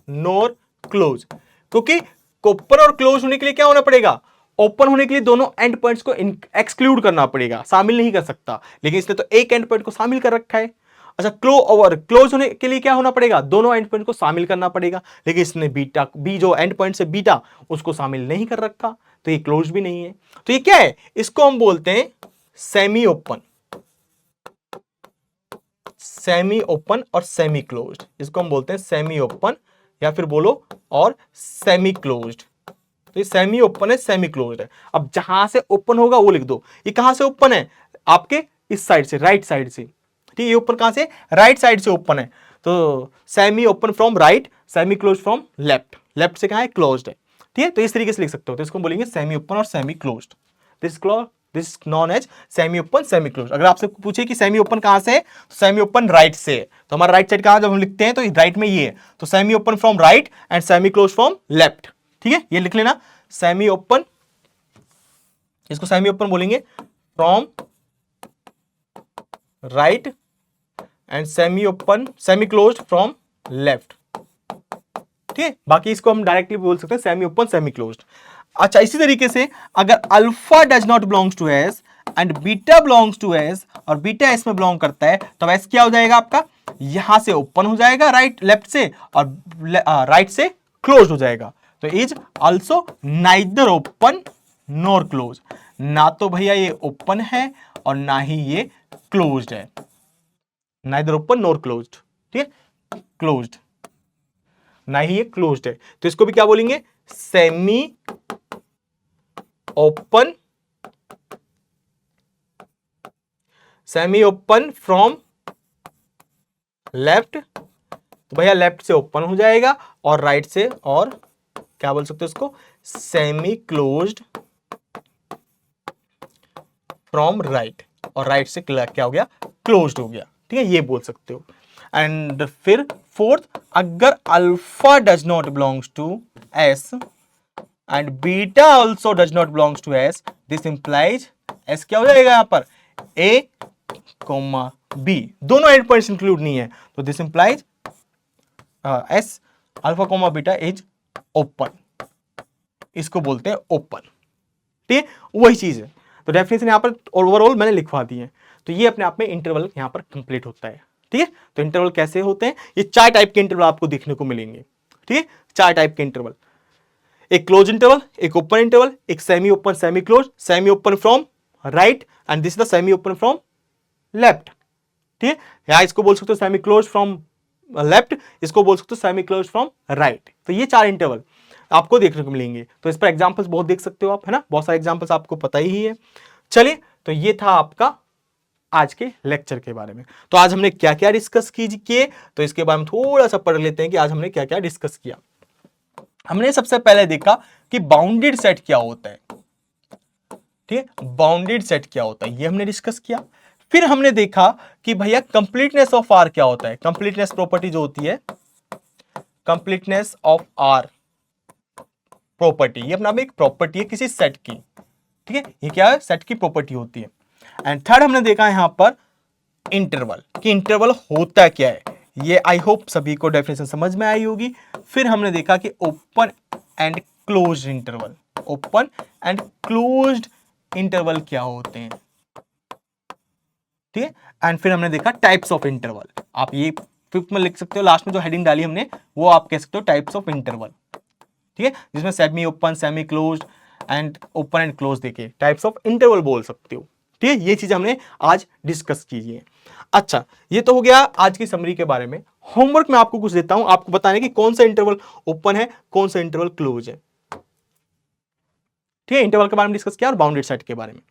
NOR close, क्योंकि ओपन और क्लोज होने के लिए क्या होना पड़ेगा, ओपन होने के लिए दोनों एंड पॉइंट्स को एक्सक्लूड करना पड़ेगा, शामिल नहीं कर सकता, लेकिन इसने तो एक एंड पॉइंट को शामिल कर रखा है। अच्छा, क्लोज होने के लिए क्या होना पड़ेगा, दोनों एंड पॉइंट को शामिल करना पड़ेगा, लेकिन इसने बीटा बी जो एंड पॉइंट से बीटा उसको शामिल नहीं कर रखा, तो ये क्लोज भी नहीं है, तो ये क्या है, इसको हम बोलते हैं सेमी ओपन और सेमी क्लोज्ड, इसको हम बोलते हैं सेमी ओपन या फिर बोलो और सेमी क्लोज्ड। तो ये सेमी ओपन है, सेमी क्लोज्ड है। अब जहां से ओपन होगा वो लिख दो, ये कहां से ओपन है, आपके इस साइड से, राइट साइड से। ठीक है, ये ओपन कहां से, राइट साइड से ओपन है, तो semi open from right, semi close from left, left से कहां है, क्लोज्ड है। ठीक है, तो इस तरीके से लिख सकते हो, तो इसको बोलेंगे सेमी ओपन और semi closed, this known as semi open semi close. अगर आपसे पूछे कि सेमी ओपन कहां से है, तो सेमी ओपन राइट से है, तो हमारा राइट साइड कहां, जब हम लिखते हैं तो राइट में ये है, तो semi open from right and semi close from left. ठीक है, ये लिख लेना, सेमी ओपन, इसको सेमी ओपन बोलेंगे from right and semi open semi closed from left. ठीक है, बाकी इसको हम डायरेक्टली बोल सकते हैं सेमी ओपन सेमी क्लोज्ड। अच्छा, इसी तरीके से अगर alpha does not belongs to S and beta belongs to S और बीटा एस में बिलोंग करता है, तो एस क्या हो जाएगा आपका, यहां से ओपन हो जाएगा राइट लेफ्ट से और राइट से क्लोज हो जाएगा, तो is also neither open nor close, ना तो भैया ये ओपन है और ना ही ये क्लोज्ड है, नाइदर ओपन नॉर क्लोज्ड। ठीक है, क्लोज्ड, ना ही ये क्लोज्ड है, तो इसको भी क्या बोलेंगे, सेमी ओपन फ्रॉम लेफ्ट, तो भैया लेफ्ट से ओपन हो जाएगा और राइट से, और क्या बोल सकते हो इसको, सेमी क्लोज्ड फ्रॉम राइट, और राइट से क्या हो गया, क्लोज्ड हो गया। ठीक है, ये बोल सकते हो। एंड फिर फोर्थ, अगर alpha does not belongs to S and beta also does not belongs to S, this implies S क्या हो जाएगा यहां पर, ए कोमा बी, दोनों एंड पॉइंट्स इंक्लूड नहीं है, तो this implies S alpha comma beta is open, इसको बोलते हैं ओपन। ठीक है, वही चीज है, तो डेफिनेशन यहां पर ओवरऑल मैंने लिखवा दी है, तो ये अपने आप में इंटरवल यहां पर कंप्लीट होता है। ठीक है, तो इंटरवल कैसे होते हैं, ये 4 टाइप के इंटरवल आपको देखने को मिलेंगे। ठीक है, 4 टाइप के इंटरवल, एक क्लोज इंटरवल, एक ओपन इंटरवल, एक semi open semi close, semi open from right and this is the semi open from left. ठीक है, यहां इसको बोल सकते हो सेमी क्लोज फ्रॉम लेफ्ट, इसको बोल सकते हो सेमी क्लोज फ्रॉम राइट। तो ये 4 इंटरवल आपको देखने को मिलेंगे, तो इस पर एग्जांपल्स बहुत देख सकते हो आप, है ना, बहुत सारे एग्जांपल्स आपको पता ही है। चलिए, तो ये था आपका आज के लेक्चर के बारे में। तो आज हमने क्या क्या डिस्कस किए, तो इसके बारे में थोड़ा सा पढ़ लेते हैं कि आज हमने क्या क्या डिस्कस किया। हमने सबसे पहले देखा कि बाउंडेड सेट क्या होता है। ठीक है, बाउंडेड सेट क्या होता है, ये हमने डिस्कस किया। फिर हमने देखा कि भैया कंप्लीटनेस ऑफ आर क्या होता है, कंप्लीटनेस प्रॉपर्टी जो होती है, कंप्लीटनेस ऑफ आर प्रॉपर्टी, ये अपना एक प्रॉपर्टी है किसी सेट की। ठीक है, ये क्या है, सेट की प्रॉपर्टी होती है। एंड थर्ड हमने देखा यहां पर इंटरवल, कि इंटरवल होता क्या है, ये आई होप सभी को डेफिनेशन समझ में आई होगी। फिर हमने देखा कि open and closed interval, open and closed interval क्या होते हैं। ठीक है। एंड फिर हमने देखा टाइप्स ऑफ इंटरवल, आप ये फिफ्थ में लिख सकते हो, लास्ट में जो हेडिंग डाली हमने वो आप कह सकते हो टाइप्स ऑफ इंटरवल, ठीक है, जिसमें semi open, semi closed end open and close देके टाइप्स ऑफ इंटरवल बोल सकते हो, ठीक है। ये चीज हमने आज डिस्कस की है। अच्छा, ये तो हो गया आज की समरी के बारे में। होमवर्क में आपको कुछ देता हूं, आपको बताने की कौन सा इंटरवल ओपन है, कौन सा इंटरवल क्लोज है, ठीक है। इंटरवल के बारे में डिस्कस किया और बाउंडेड सेट के बारे में।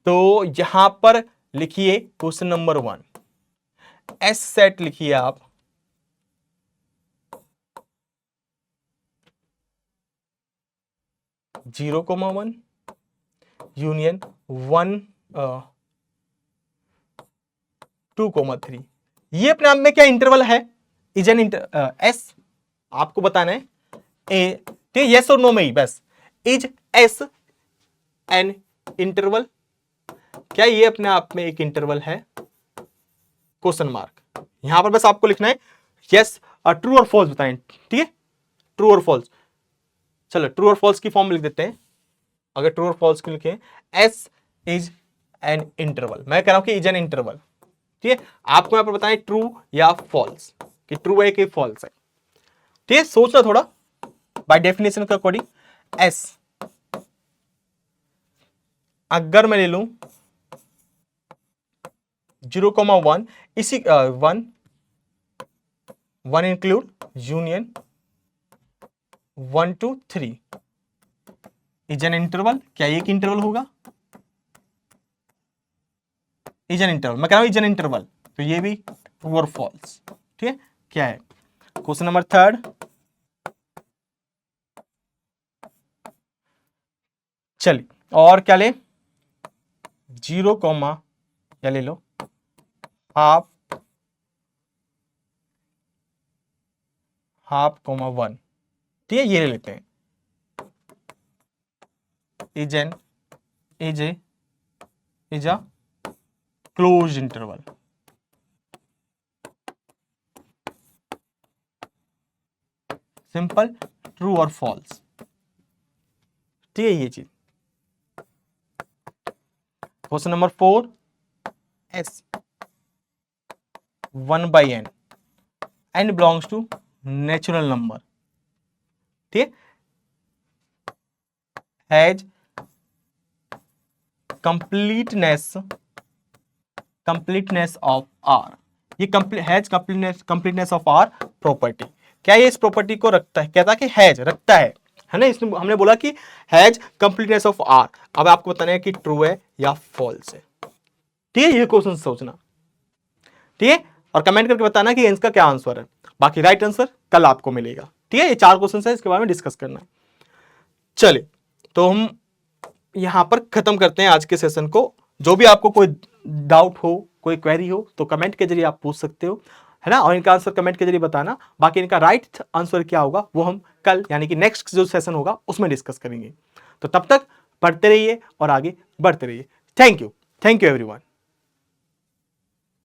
तो यहां पर लिखिए क्वेश्चन नंबर 1, एस सेट लिखिए आप, जीरो कोमा 1 यूनियन 1 2,3, ये अपने आप में क्या इंटरवल है, इज एन एस, आपको बताना है ए, ठीक, यस और नो में ही बस, इज एस एन इंटरवल, क्या ये अपने आप में एक इंटरवल है, क्वेश्चन मार्क। यहां पर बस आपको लिखना है यस और ट्रू और फॉल्स बताएं, ठीक है, ट्रू और फॉल्स। चलो ट्रू और फॉल्स की फॉर्म लिख देते हैं। अगर ट्रू और फॉल्स की लिखें, एस इज एन इंटरवल, मैं कह रहा हूं कि इज एन इंटरवल, ठीक है। आपको यहां पर बताएं ट्रू या फॉल्स, कि ट्रू है कि फॉल्स है, ठीक है। सोचना थोड़ा, बाय डेफिनेशन के अकॉर्डिंग एस, अगर मैं ले लूं 0,1, इसी 1 include union 1 to 3 is an interval, क्या ये एक इंटरवल होगा, इज एन इंटरवल, मैं कह रहा हूं इज एन इंटरवल, तो ये भी ट्रू और फॉल्स, ठीक है। क्या है क्वेश्चन नंबर 3, चलिए और क्या ले, 0, क्या ले लो, हाफ 1, ठीक है, ये ले लेते हैं, is a close interval, simple, true और फॉल्स, ठीक है, ये चीज। Question number 4, S 1/n, n belongs to natural number, ठीक है, हैज कंप्लीटनेस ऑफ आर, ये has completeness of R property, क्या ये इस प्रॉपर्टी को रखता है, कहता है कि हैज रखता है ना, इसमें हमने बोला कि हैज कंप्लीटनेस ऑफ आर। अब आपको बताना है कि ट्रू है या फॉल्स है, ठीक है, ये क्वेश्चन सोचना, ठीक है, और कमेंट करके बताना कि इसका क्या आंसर है। बाकी राइट आंसर कल आपको मिलेगा, ठीक है। ये 4 क्वेश्चन है, इसके बारे में डिस्कस करना है। चलिए तो हम यहां पर खत्म करते हैं आज के सेशन को। जो भी आपको कोई डाउट हो, कोई क्वेरी हो, तो कमेंट के जरिए आप पूछ सकते हो, है ना, और इनका आंसर कमेंट के जरिए बताना। बाकी इनका राइट आंसर क्या होगा वो हम कल यानी कि नेक्स्ट जो सेशन होगा उसमें डिस्कस करेंगे। तो तब तक पढ़ते रहिए और आगे बढ़ते रहिए। Thank you everyone.